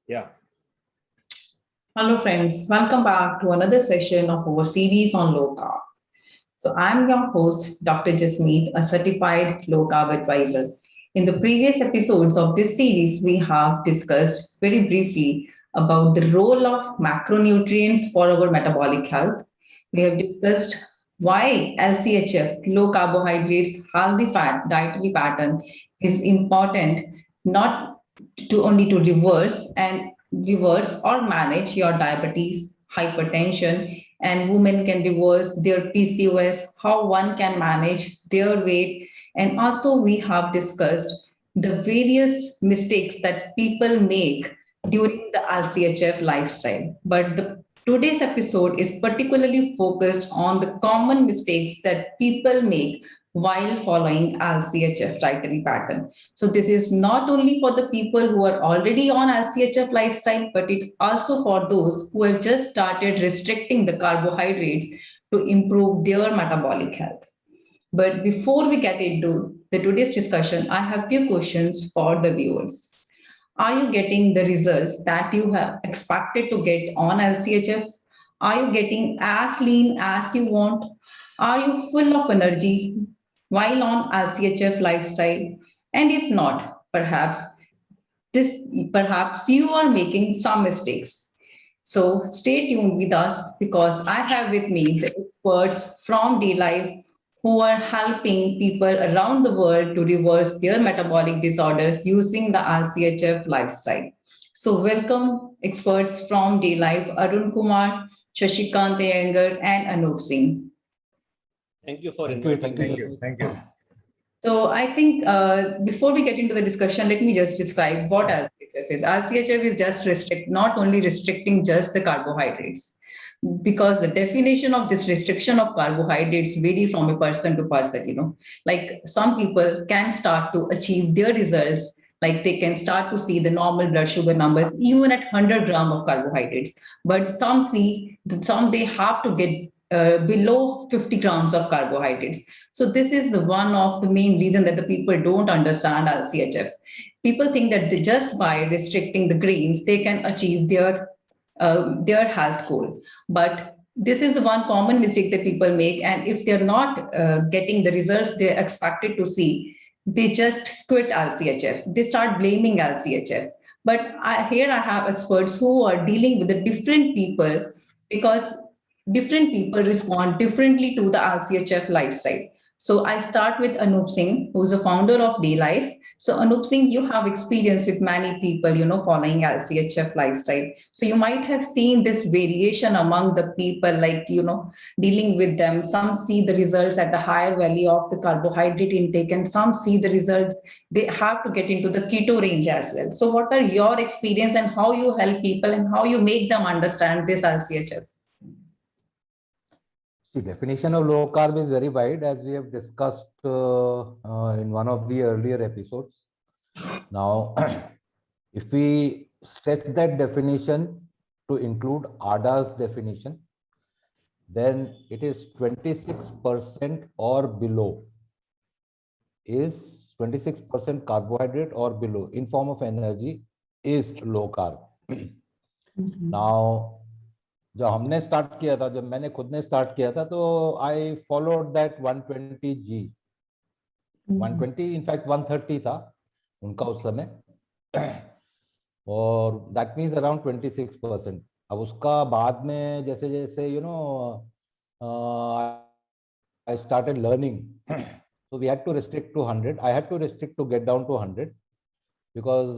Yeah. Hello friends, welcome back to another session of our series on low carb. So I'm your host, Dr. Jasmeet, a certified low carb advisor. In the previous episodes of this series, we have discussed very briefly about the role of macronutrients for our metabolic health. We have discussed why LCHF, low carbohydrates, healthy fat dietary pattern is important not to only to reverse or manage your diabetes, hypertension, and women can reverse their PCOS, how one can manage their weight. And also, we have discussed the various mistakes that people make during the LCHF lifestyle. But today's episode is particularly focused on the common mistakes that people make while following LCHF dietary pattern. So this is not only for the people who are already on LCHF lifestyle, but it also for those who have just started restricting the carbohydrates to improve their metabolic health. But before we get into the today's discussion, I have few questions for the viewers. Are you getting the results that you have expected to get on LCHF? Are you getting as lean as you want? Are you full of energy while on LCHF lifestyle? And if not, this perhaps you are making some mistakes. So stay tuned with us because I have with me the experts from DLive who are helping people around the world to reverse their metabolic disorders using the LCHF lifestyle. So welcome experts from DLive, Arun Kumar, Shashikant Iyengar, and Anup Singh. Thank you for inviting me. Thank you. So I think before we get into the discussion, let me just describe what LCHF is. LCHF is just not only restricting just the carbohydrates, because the definition of this restriction of carbohydrates vary from a person to person. Like some people can start to achieve their results, like they can start to see the normal blood sugar numbers even at 100 gram of carbohydrates, but some they have to get below 50 grams of carbohydrates. So this is the one of the main reason that the people don't understand LCHF. People think that just by restricting the grains, they can achieve their health goal. But this is the one common mistake that people make. And if they're not getting the results they're expected to see, they just quit LCHF. They start blaming LCHF. But here I have experts who are dealing with the different people because different people respond differently to the LCHF lifestyle. So I'll start with Anup Singh, who's a founder of DLive. So Anup Singh, you have experience with many people, following LCHF lifestyle. So you might have seen this variation among the people, like, dealing with them. Some see the results at a higher value of the carbohydrate intake, and some see the results, they have to get into the keto range as well. So what are your experience and how you help people and how you make them understand this LCHF? The definition of low carb is very wide, as we have discussed in one of the earlier episodes. Now, if we stretch that definition to include ADA's definition, then it is 26% or below. Is 26% carbohydrate or below in form of energy is low carb. Now, जब हमने start किया था, जब मैंने खुद ने start किया था, तो आई फॉलोड दैट 120 जी 120 इनफैक्ट 130 था उनका उस समय, और दैट मीन्स अराउंड 26%. अब उसका बाद में जैसे जैसे I started learning, so we had to restrict to 100. I had to restrict to get down to 100 because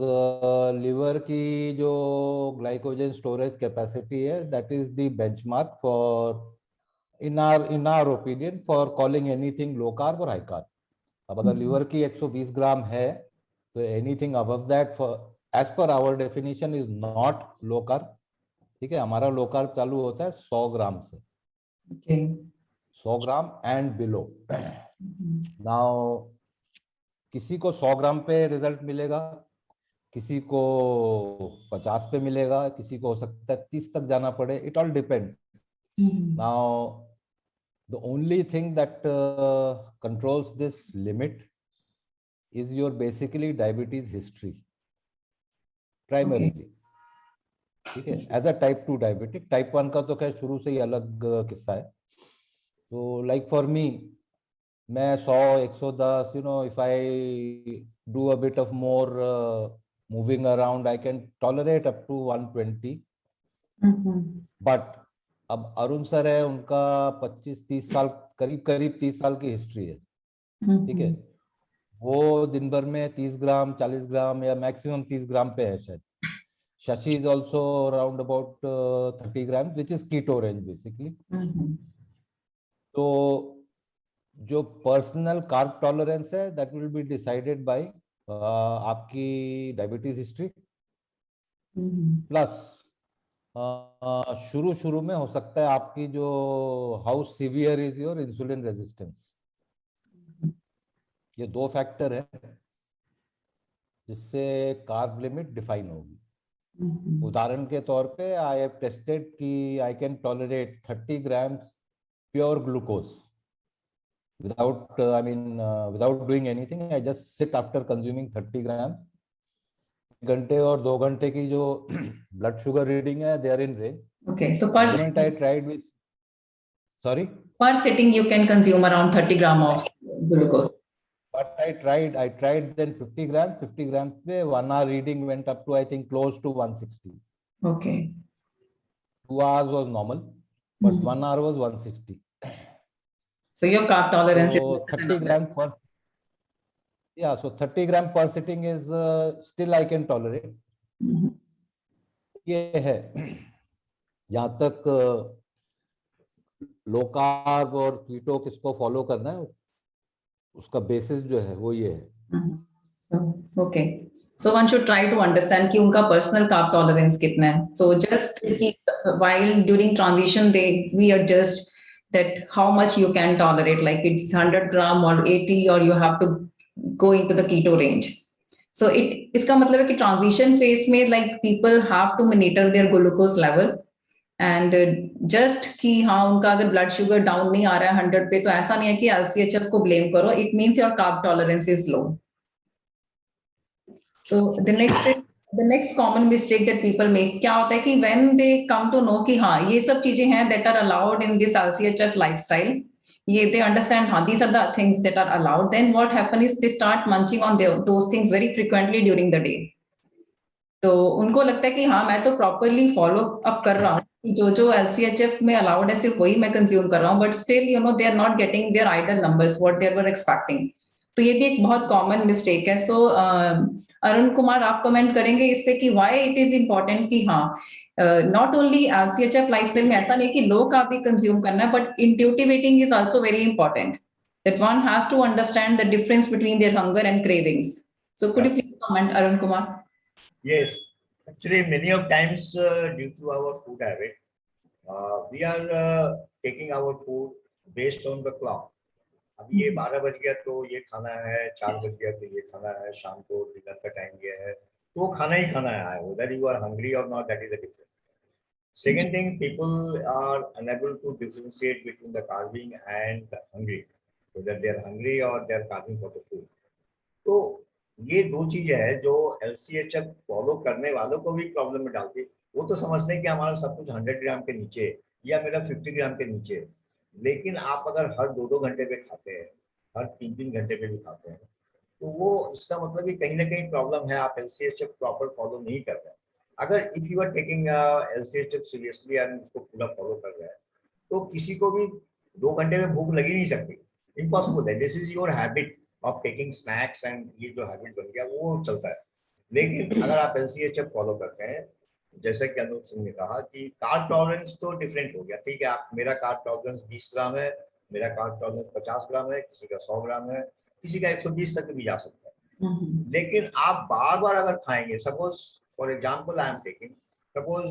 liver की जो glycogen storage capacity है, that is the benchmark for in our opinion for calling anything low carb or high carb. अब अगर liver की 120 ग्राम है, तो anything above that for as per our definition is not low carb. ठीक है, हमारा low carb चालू होता है 100 ग्राम से. Okay. 100 gram and below. Now, किसी को 100 ग्राम पे रिजल्ट मिलेगा, किसी को 50 पे मिलेगा, किसी को हो सकता है 30 तक जाना पड़े. It all depends. Now the only thing that controls this limit is your basically diabetes history. Primarily. ठीक है, as a type 2 diabetic. Type 1 का तो खैर शुरू से ही अलग किस्सा है। तो लाइक फॉर मी, मैं 100 110, if I do a bit of more moving around, I can tolerate up to 120। But अब अरुण सर है, उनका 25-30 साल, करीब करीब 30 साल की हिस्ट्री है। ठीक है, वो दिन भर में 30 ग्राम 40 ग्राम या मैक्सिमम 30 ग्राम पे है शायद। Shashi is also around about 30 gram, which is keto range basically. तो जो पर्सनल कार्ब टॉलरेंस है, that will be decided by आपकी डायबिटीज हिस्ट्री, प्लस शुरू शुरू में हो सकता है आपकी जो how severe is your insulin resistance. ये दो फैक्टर है जिससे कार्ब लिमिट डिफाइन होगी। उदाहरण के तौर पे आई हैव टेस्टेड कि आई can tolerate 30 grams pure glucose without doing anything. I just sit after consuming 30 grams. घंटे और 2 घंटे की जो ब्लड शुगर रीडिंग है, they are in range. Okay, so per moment I tried with, sorry, per sitting you can consume around 30 gram of glucose. but I tried then 50 grams. 50 grams पे 1 hour reading went up to, I think, close to 160. Okay. 2 hours was normal, but 1 hour was 160. So your carb tolerance So is 30 grams per, yeah, so 30 gram per sitting is still I can tolerate. ये है जहाँ तक low carb और कीटो किसको follow करना है, उसका basis जो है वो ये है। Okay, so one should try to understand कि उनका personal carb tolerance कितना है. So just while during transition we adjust that how much you can tolerate, like it's 100 gram or 80, or you have to go into the keto range. So इसका मतलब है कि transition phase में like people have to monitor their glucose level and just कि हाँ उनका अगर blood sugar down नहीं आ रहा है 100 पे, तो ऐसा नहीं है कि LCHF को blame करो. It means your carb tolerance is low. So the next common mistake that people make क्या होता है कि when they come to know कि हाँ ये सब चीजें हैं that are allowed in this LCHF lifestyle, ये they understand हाँ these are the things that are allowed, then what happen is they start munching on those things very frequently during the day. तो उनको लगता है कि हाँ मैं तो properly follow up कर रहा हूँ, जो LCHF में allowed है सिर्फ वही मैं consume कर रहा हूँ, but still they are not getting their ideal numbers what they were expecting. तो ये भी एक बहुत कॉमन मिस्टेक है. सो अरुण कुमार, आप कमेंट करेंगे इस पे कि व्हाई इट इज इम्पोर्टेंट कि हाँ नॉट ओनली LCHF लाइफस्टाइल में ऐसा नहीं कि लो कार्ब भी कंज्यूम करना है, but intuitive eating is also very important, that one has to understand the difference between their hunger and cravings. So could you please comment, Arun Kumar? Yes, actually many of times due to our food habit, we are taking our food based on the clock. अब ये 12 बज गया तो ये खाना है, 4 बज गया तो ये खाना है, शाम को डिनर का टाइम गया है तो वो खाना ही खाना है, whether you are hungry or not, that is a different. Second thing, people are unable to differentiate between the carving and the hungry, whether they are hungry or they are carving for the food. तो ये दो चीजें हैं जो LCHF follow करने वालों को भी प्रॉब्लम में डालती है. वो तो समझते हैं कि हमारा सब कुछ 100 ग्राम के नीचे या मेरा 50 ग्राम के नीचे, लेकिन आप अगर हर 2-2 घंटे पे खाते हैं, हर 3-3 घंटे पे भी खाते हैं, तो वो इसका मतलब कि कहीं ना कहीं प्रॉब्लम है, आप LCHF प्रॉपर फॉलो नहीं कर रहे हैं. अगर if you are taking LCHF seriously and उसको पूरा फॉलो कर रहे हैं, तो किसी को भी 2 घंटे में भूख लगी नहीं सकती, इम्पॉसिबल है. This is your habit of taking snacks and ये जो हैबिट बन गया वो चलता है. लेकिन अगर आप LCHF फॉलो करते हैं, जैसे कि अनूप सिंह ने कहा कि कार्ब टॉलरेंस तो डिफरेंट हो गया. ठीक है, आप मेरा कार्ब टॉलरेंस 20 ग्राम है, मेरा कार्ब टॉलरेंस 50 ग्राम है, किसी का 100 ग्राम है, किसी का 120 तक भी जा सकता है. लेकिन आप बार बार अगर खाएंगे, suppose for example I am taking, suppose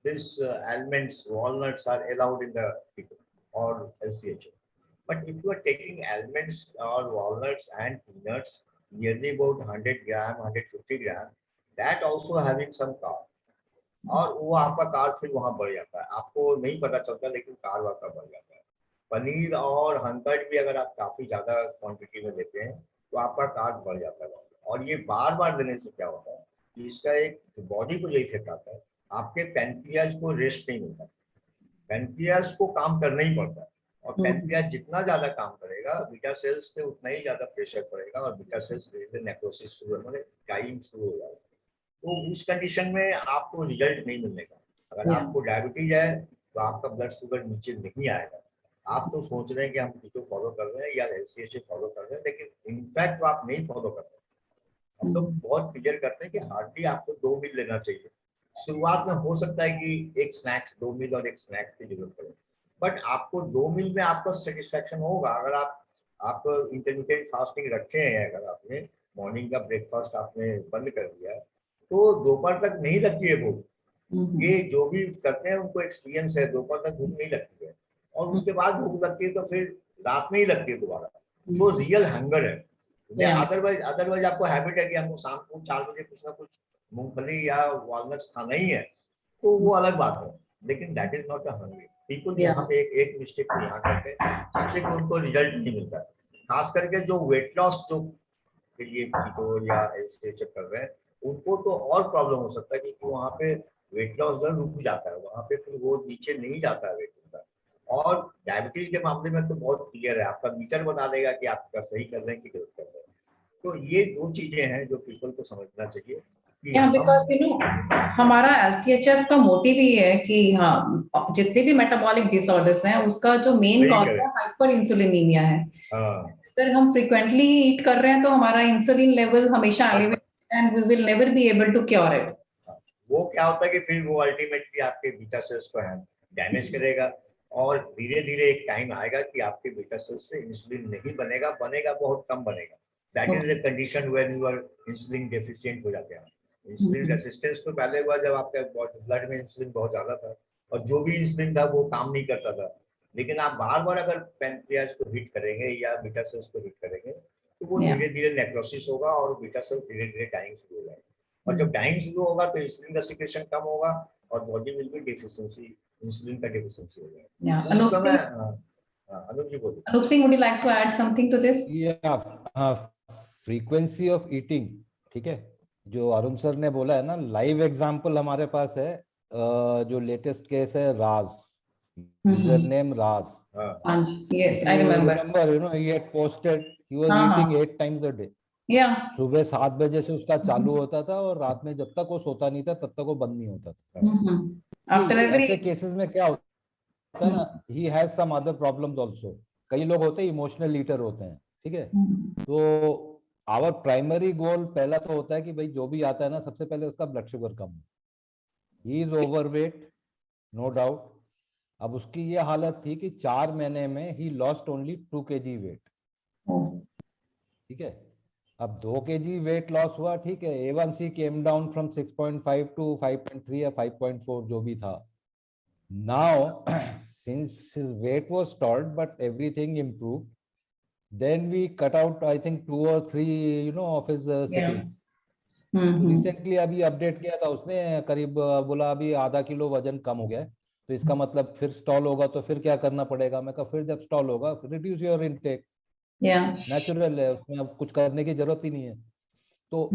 this almonds, walnuts are allowed in the or LCHF, but if you are taking almonds or walnuts and peanuts nearly about 100 gram 150 gram, that also having some carb, और वो आपका carb फिर वहां बढ़ जाता है, आपको नहीं पता चलता लेकिन कार्ब आपका बढ़ जाता है. पनीर और हंकट भी अगर आप काफी ज्यादा क्वांटिटी में लेते हैं तो आपका कार्ब बढ़ जाता है, और ये बार बार देने से क्या होता है, इसका एक बॉडी को जो इफेक्ट आता है, आपके पैनक्रियाज को रेस्ट नहीं मिलता, पैनक्रियाज को काम करना ही पड़ता है, और पैनक्रियाज जितना ज्यादा काम करेगा बीटा सेल्स पे उतना ही ज्यादा प्रेशर पड़ेगा और बीटा सेल्स नेक्रोसिस शुरू होने, डाइंग शुरू हो जाएगा। तो उस कंडीशन में आपको रिजल्ट नहीं मिलने का। अगर आपको डायबिटीज है तो आपका ब्लड शुगर नीचे नहीं आएगा। आप तो सोच रहे हैं कि हम किसी फॉलो कर रहे हैं या LCHF फॉलो कर रहे हैं, लेकिन इनफैक्ट आप नहीं फॉलो कर रहे। हम लोग बहुत क्लियर करते हैं कि हार्डली आपको 2 मील लेना चाहिए। शुरुआत में हो सकता है कि एक स्नैक्स 2 मील और एक स्नैक्स की जरूरत पड़े, बट आपको 2 मील में आपका सेटिस्फैक्शन होगा। अगर आप इंटरमिटेंट फास्टिंग रखे हैं, अगर आपने मॉर्निंग का ब्रेकफास्ट आपने बंद कर दिया है, तो दोपहर तक नहीं लगती है भूख। ये जो भी करते हैं उनको एक्सपीरियंस है, दोपहर तक भूख नहीं लगती है, और उसके बाद भूख लगती है तो फिर रात में ही लगती है दोबारा। तो रियल हंगर है। अदरवाइज आपको हैबिट है कि हमको शाम को 4 बजे कुछ ना कुछ मूंगफली या वॉलनट्स खाना ही है, तो वो अलग बात है, लेकिन that is not a hungry people. यहाँ पे एक मिस्टेक यहाँ करते हैं जिससे कि उनको रिजल्ट नहीं मिलता। खास करके जो वेट लॉस जो के लिए कीटो या LCHF कर रहे हैं, उनको तो और प्रॉब्लम हो सकता है, क्योंकि वहाँ पे वेट लॉस दर रुक जाता है, वहाँ पे फिर वो नीचे नहीं जाता है वेट का। और डायबिटीज के मामले में तो बहुत क्लियर है, आपका मीटर बता देगा कि आपका सही कर रहे हैं कि गलत कर रहे हैं। तो ये 2 चीजें हैं जो पीपल को समझना चाहिए। बिकॉज हमारा LCHF का मोटिव ही है कि हाँ, जितने भी मेटाबॉलिक डिसऑर्डर्स हैं उसका जो मेन कॉज है हाइपर इंसुलिनीमिया है। अगर हम फ्रीक्वेंटली ईट कर रहे हैं तो हमारा इंसुलिन लेवल हमेशा elevated and we will never be able to cure it. वो क्या होता है कि फिर वो अल्टीमेटली आपके बीटा सेल्स को डैमेज करेगा, और धीरे धीरे एक टाइम आएगा कि आपके बीटा सेल्स से इंसुलिन नहीं बनेगा बहुत कम बनेगा। That is the condition when you are insulin deficient हो जाते हैं। इंसुलिन रेसिस्टेंस तो पहले हुआ जब आपके ब्लड में इंसुलिन बहुत ज्यादा था, और जो भी इंसुलिन था वो काम नहीं करता था। लेकिन आप बार बार अगर पैनक्रियाज को हिट करेंगे या बीटा सेल्स को हिट करेंगे, तो वो धीरे धीरे नेक्रोसिस होगा और बीटा सेल धीरे धीरे डाइंग शुरू हो जाएगा। और जब डाइंग शुरू होगा तो इंसुलिन का सिक्रेशन कम होगा और body will be deficiency, insulin का डेफिशिएंसी हो जाएगा। उस समय अनूप जी बोलिए। Anoop Singh, would you like to add something to this? Frequency of eating, ठीक है, जो अरुण सर ने बोला है ना, लाइव एग्जांपल हमारे पास है। जो लेटेस्ट केस है Raj, user name Raj. Yes, I remember. You know, he had posted he was eating 8 times a day. सुबह 7 बजे से उसका चालू होता था और रात में जब तक वो सोता नहीं था तब तक वो बंद नहीं होता था। ऐसे केसेस में क्या होता है ना, he has some other problems also. कई लोग होते हैं इमोशनल ईटर होते हैं, ठीक है। तो आवर प्राइमरी गोल पहला तो होता है कि भाई जो भी आता है ना, सबसे पहले उसका ब्लड शुगर कम हो। He is overweight, no doubt. अब उसकी ये हालत थी कि 4 महीने में ही लॉस्ट ओनली 2 kg वेट, ठीक है। अब 2 kg वेट लॉस हुआ, ठीक है। A1C came down from 6.5 to 5.3 या 5.4 जो भी था। Now since his weight was stalled but everything improved, then we cut out I think 2 or 3 of his sittings. Recently अभी अपडेट किया था उसने, करीब बोला अभी आधा किलो वजन कम हो गया है। तो इसका मतलब फिर स्टॉल होगा तो फिर क्या करना पड़ेगा। मैं कहा फिर जब स्टॉल होगा रिड्यूस योर इनटेक, नेचुरल है, उसमें अब कुछ करने की जरूरत ही नहीं है। तो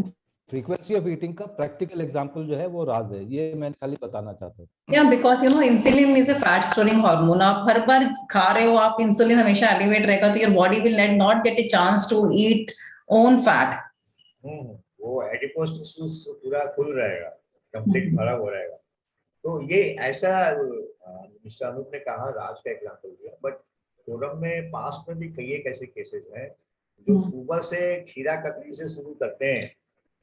फ्रीक्वेंसी ऑफ ईटिंग का प्रैक्टिकल एग्जांपल जो है वो राज है, ये मैं खाली बताना चाहता हूँ। Because insulin is a fat storing hormone. आप हर बार खा रहे हो, आप इंसुलिन हमेशा एलिवेट रहेगा, तो your body will not get a chance to eat on fat. वो एडिपोज टिश्यूज पूरा खुल रहेगा, कंप्लीट भरा हो रहेगा। तो ये ऐसा मिस्टर अनूप ने कहा, राज का एग्जांपल दिया, बट फोरम में पास्ट में भी कई एक ऐसे केसेस हैं जो सुबह से खीरा ककड़ी से शुरू करते हैं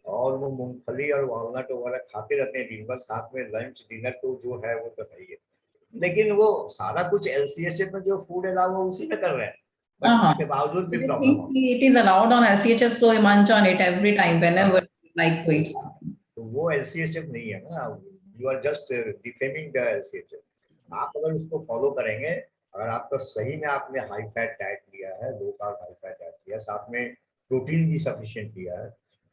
और वो मूंगफली और वॉलनट वगैरह खाते रहते हैं दिन भर, साथ में लंच डिनर तो जो है वो तो है ही है, लेकिन वो सारा कुछ LCHF में जो फूड अलाउ वो उसी में कर रहे हैं, बट उसके बावजूद भी प्रॉब्लम है। It is allowed on LCHF, so munch on it every time whenever you like to eat something. तो वो LCHF नहीं है ना, you are just defaming the LCHF. आप अगर उसको फॉलो करेंगे, अगर आपका सही में आपने हाई फैट डाइट लिया है, low carb high fat diet लिया, साथ में प्रोटीन भी सफिशिएंट लिया है,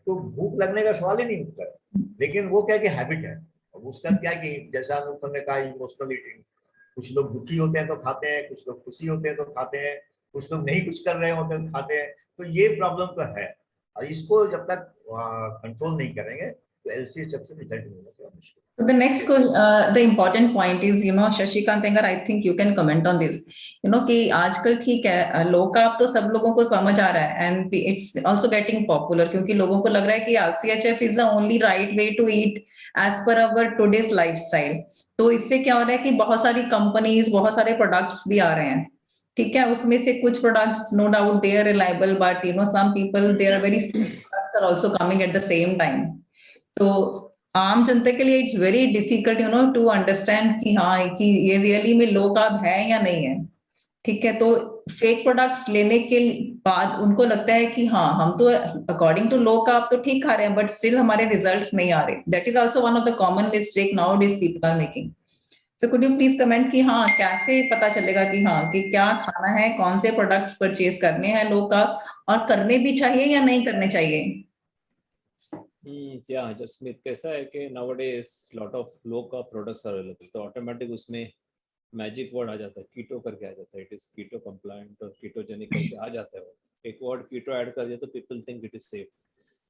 तो भूख लगने का सवाल ही नहीं उठता है। लेकिन वो क्या कि हैबिट है, और उसका क्या कि जैसा उन्होंने कहा इमोशनल ईटिंग, कुछ लोग दुखी होते हैं तो खाते हैं, कुछ लोग खुशी होते हैं तो खाते हैं, कुछ लोग नहीं कुछ कर रहे होते हैं तो खाते हैं। तो ये प्रॉब्लम तो है, और इसको जब तक कंट्रोल नहीं करेंगे तो LCHF से रिजल्ट मिलना थोड़ा मुश्किल। So the next the important point is, Shashikant Engar, I think you can comment on this. कि आजकल ठीक है, लो कार्ब तो सब लोगों को समझ आ रहा है and it's also getting popular क्योंकि लोगों को लग रहा है कि LCHF is the only right way to eat as per our today's lifestyle. तो इससे क्या हो रहा है कि बहुत सारी कंपनीज, बहुत सारे प्रोडक्ट्स भी आ रहे हैं, ठीक है. उसमें से कुछ products no doubt they are reliable, but some people, there are very few products are also coming at the same time. तो आम जनता के लिए it's very difficult to understand कि हाँ कि ये रियली में लो कार्ब है या नहीं है, ठीक है. तो फेक प्रोडक्ट्स लेने के बाद उनको लगता है कि हाँ हम तो अकॉर्डिंग टू लो कार्ब तो ठीक खा रहे हैं, बट स्टिल हमारे रिजल्ट्स नहीं आ रहे. That is also one of the common mistake nowadays people are making. So could you please comment कि हाँ कैसे पता चलेगा कि हाँ कि क्या खाना है, कौन से प्रोडक्ट्स परचेज करने हैं लो कार्ब, और करने भी चाहिए या नहीं करने चाहिए. Yeah, Jasmeet, कैसा है कि nowadays lot of low carb products are available, तो ऑटोमेटिक उसमें मैजिक वर्ड आ जाता है, कीटो करके आ जाता है, इट इज कीटो कंप्लायंट और कीटोजेनिक करके आ जाता है. एक वर्ड कीटो ऐड कर दिया तो people think it is safe.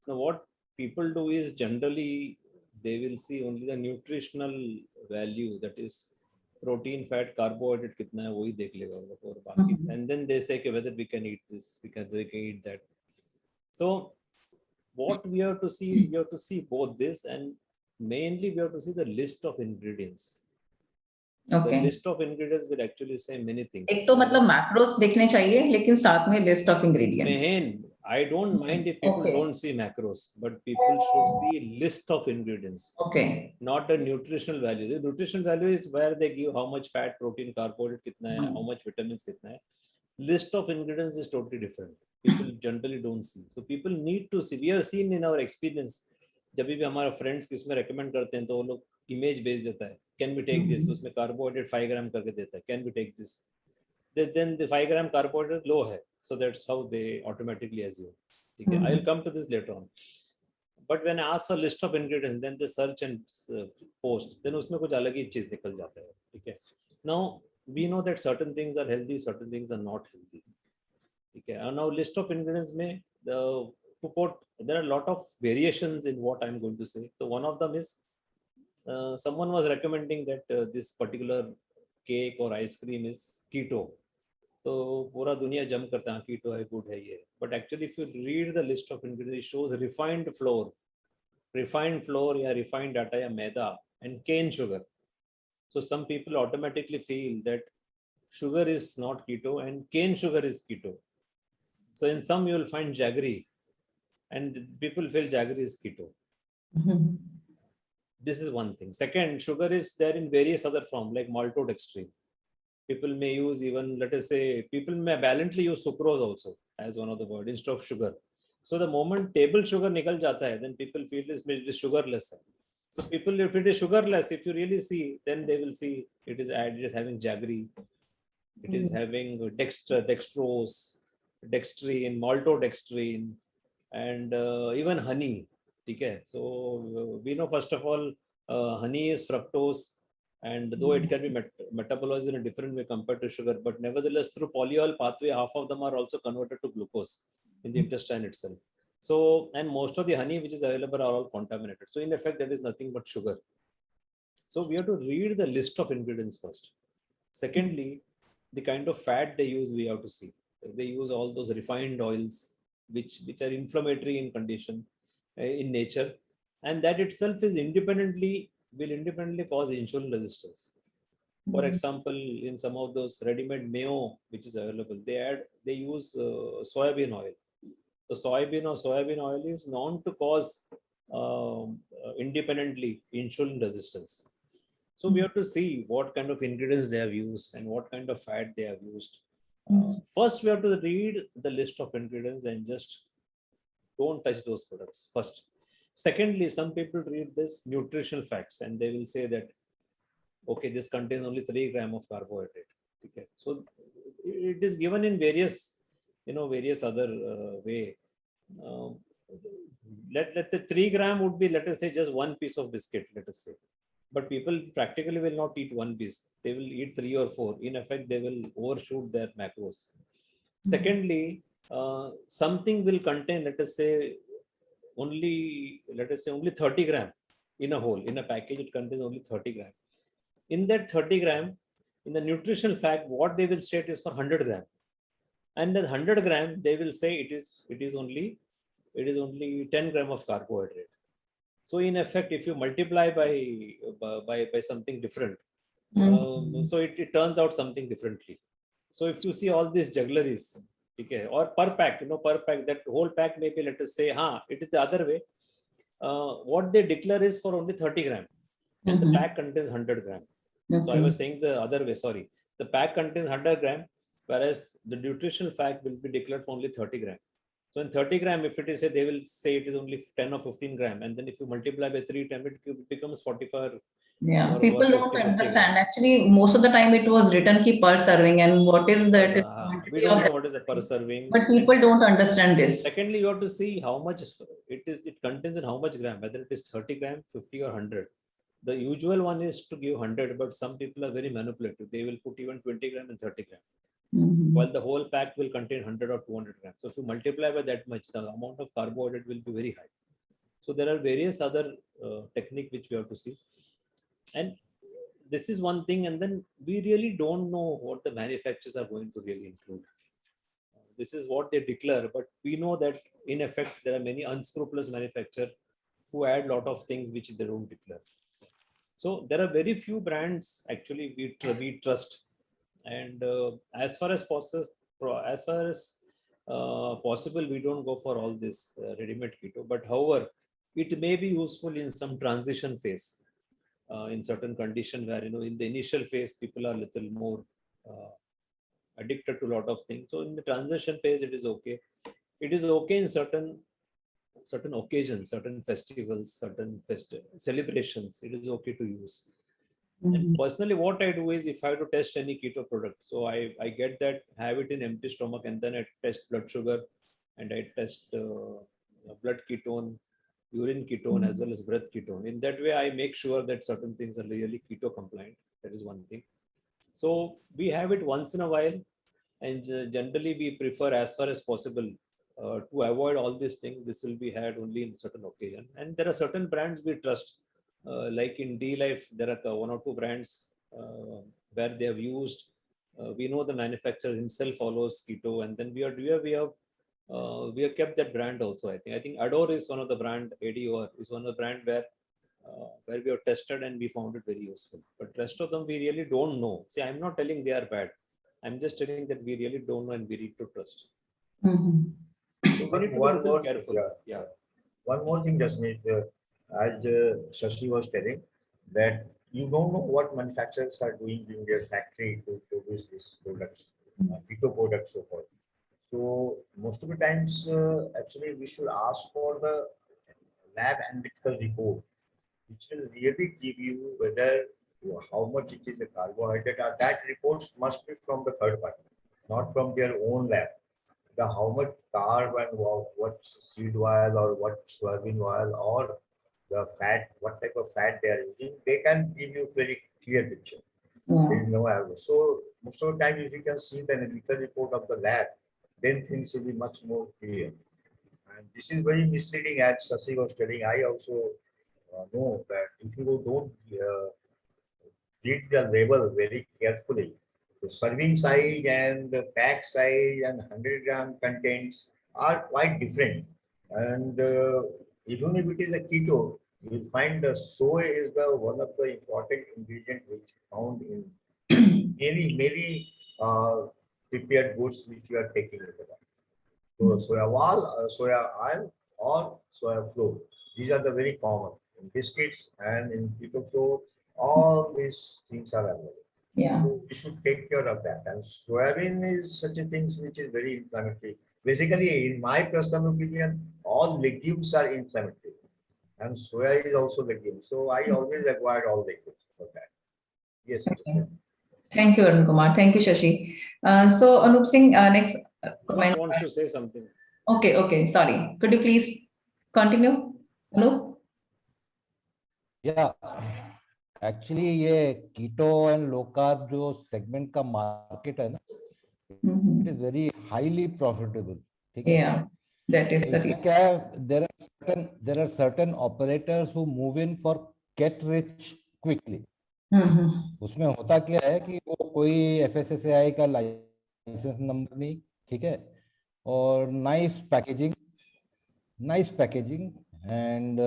Now what people do is generally they will see only the nutritional value, that is protein, fat, carbohydrate कितना है वही देख लेगा वो लोग, और बाकी एंड देन दे से कि whether we can eat this, we can eat that. So what we have to see, we have to see both this, and mainly we have to see the list of ingredients. Okay. The list of ingredients will actually say many things. एक तो मतलब macros देखने चाहिए, लेकिन साथ में list of ingredients. Main, I don't mind if people Okay. don't see macros, but people should see list of ingredients. Okay. Not the nutritional value. The nutritional value is where they give how much fat, protein, carbohydrate कितना है, how much vitamins कितना है. List of ingredients is totally different. People generally don't see. So people need to see. We have seen in our experience, जब भी हमारा friends किसमें recommend करते हैं तो वो लोग इमेज भेज देता है, कैन बी टेक दिस, उसमें कार्बोहाइड्रेट 5 ग्राम करके देता है, can be take this, then the 5 gram carbohydrate low है, so that's how they automatically assume. ठीक है, I will come to this later on. But when I ask for list of ingredients, then they search and post, then उसमें कुछ अलग ही चीज निकल जाता है. ठीक है, now we know that certain things are healthy, certain things are not healthy. Okay, and now list of ingredients में there are a lot of variations in what I'm going to say. So one of them is someone was recommending that this particular cake or ice cream is keto. तो पूरा दुनिया जम करता है कीटो है, good है ये, but actually if you read the list of ingredients, it shows refined flour या refined आटा या मैदा and cane sugar. So some people automatically feel that sugar is not keto and cane sugar is keto. So in some you will find jaggery, and people feel jaggery is keto. This is one thing. Second, sugar is there in various other forms like maltodextrin. People may use even, let us say, people may valiantly use sucrose also as one of the word instead of sugar. So the moment table sugar nikal jata hai, then people feel it is sugarless. So people, if it is sugarless, if you really see, then they will see it is added, it is having jaggery, it is having dextrose, dextrine, maltodextrin, and even honey. Okay, so we know first of all, honey is fructose, and though it can be metabolized in a different way compared to sugar, but nevertheless through polyol pathway, half of them are also converted to glucose in the intestine itself. So, and most of the honey which is available are all contaminated. So in effect, that is nothing but sugar. So we have to read the list of ingredients first. Secondly, the kind of fat they use, we have to see. They use all those refined oils, which are inflammatory in condition, in nature, and that itself is will independently cause insulin resistance. For example, in some of those ready-made mayo which is available, they use soybean oil. So soybean oil is known to cause independently insulin resistance. So we have to see what kind of ingredients they have used and what kind of fat they have used. First, we have to read the list of ingredients and just don't touch those products first. Secondly, some people read this nutritional facts and they will say that, okay, this contains only 3 grams of carbohydrate. Okay, so it is given in various other way. Let the 3 gram would be, let us say, just one piece of biscuit, let us say. But people practically will not eat one piece. They will eat 3 or 4. In effect, they will overshoot their macros. Secondly, something will contain, let us say, only, let us say, only 30 gram in a whole. In a package, it contains only 30 gram. In that 30 gram, in the nutritional fact, what they will state is for 100 gram. And the 100 gram, they will say it is only 10 gram of carbohydrate. So in effect, if you multiply by something different, so it turns out something differently. So if you see all these juggleries, okay, or per pack, per pack, that whole pack maybe, let us say, it is the other way. What they declare is for only 30 gram, and the pack contains 100 gram. So I was saying the other way, sorry. The pack contains 100 gram, whereas the nutritional fact will be declared for only 30 gram. So in 30 gram, if it is, they will say it is only 10 or 15 gram. And then if you multiply by 3 times, it becomes 45. Yeah, or people 50, don't 50 understand. gram. Actually, most of the time it was written ki per serving, and what is that? We don't know what is the per serving. But people don't understand this. Secondly, you have to see how much it contains in how much gram, whether it is 30 gram, 50 or 100. The usual one is to give 100, but some people are very manipulative. They will put even 20 gram and 30 gram. While the whole pack will contain 100 or 200 grams. So if you multiply by that much, the amount of carbohydrate will be very high. So there are various other technique which we have to see. And this is one thing. And then we really don't know what the manufacturers are going to really include. This is what they declare, but we know that in effect, there are many unscrupulous manufacturers who add a lot of things which they don't declare. So there are very few brands actually we trust. And as far as possible, we don't go for all this ready-made keto. But however, it may be useful in some transition phase, in certain condition where in the initial phase people are a little more addicted to a lot of things. So in the transition phase, it is okay. It is okay in certain occasions, certain festivals, certain celebrations. It is okay to use. And personally, what I do is if I have to test any keto product, so I get that, have it in empty stomach, and then I test blood sugar, and I test blood ketone, urine ketone, as well as breath ketone. In that way, I make sure that certain things are really keto compliant. That is one thing. So we have it once in a while, and generally we prefer, as far as possible, to avoid all these things. This will be had only in certain occasion. And there are certain brands we trust. Like in D-Life, there are 1 or 2 brands where they have used. We know the manufacturer himself follows keto, and then we have kept that brand also. I think Adore is one of the brand. ADOR is one of the brand where we have tested and we found it very useful. But rest of them we really don't know. See, I'm not telling they are bad. I'm just telling that we really don't know and we need to trust. So we need to be a little careful. Yeah. One more thing, Jasmeet, as Shashi was telling, that you don't know what manufacturers are doing in their factory to produce these products, keto products, so forth. So most of the times, actually, we should ask for the lab analytical report, which will really give you whether how much it is a carbohydrate. Or that reports must be from the third party, not from their own lab. How much carb and what seed oil or what soybean oil or the fat, what type of fat they are using, they can give you very clear picture. There is no error. So most of the time, if you can see the analytical report of the lab, then things will be much more clear. And this is very misleading, as Shashi was telling. I also know that if you don't read the label very carefully, the serving size and the pack size and 100 gram contents are quite different. And even if it is a keto, you will find the soy is the one of the important ingredient which found in many prepared goods which you are taking into that. So soya oil or soya flour, these are the very common in biscuits and in keto flour. All these things are available. Yeah. So we should take care of that. And soybean is such a thing which is very inflammatory. Basically, in my personal opinion, all legumes are inflammatory. And soya is also legume. So I always avoid all legumes for that. Yes. Okay. Thank you, Arun Kumar. Thank you, Shashi. So Anup Singh, next Anup wants to say something. Okay. Sorry. Could you please continue, Anup? Yeah. Actually ये कीटो and low carb जो segment का market है ना, it is very highly profitable. ठीक है. That is the इसमें क्या है, there are certain operators who move in for get rich quickly. Mhm. उसमें होता क्या है कि वो कोई FSSAI का लाइसेंस नंबर नहीं, ठीक है, और nice packaging and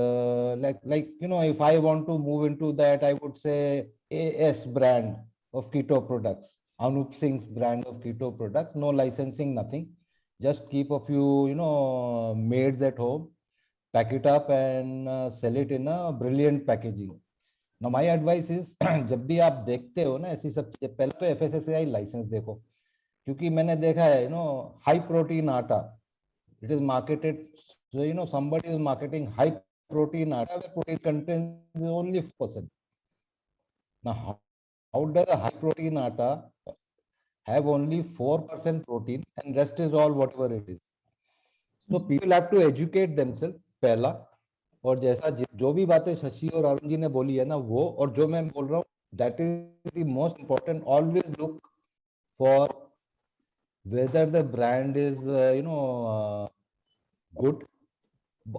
like you know, if I want to move into that, I would say AS brand of keto products, Anup Singh's brand of keto products, no licensing, nothing, just keep a few, you know, maids at home, pack it up and sell it in a brilliant packaging. Now my advice is जब भी आप देखते हो ना ऐसी सब चीजें, पहले तो FSSAI लाइसेंस देखो, क्योंकि मैंने देखा है, you know, हाई प्रोटीन आटा, it is marketed, so you know, somebody is marketing high protein atta, the protein content is only 4%. Now how does a high protein atta have only 4% protein and rest is all whatever it is? So people have to educate themselves पहला, और जैसा जो भी बातें शशि और अरुण जी ने बोली है ना, वो और जो मैं बोल रहा हूँ, that is the most important. Always look for whether the brand is good.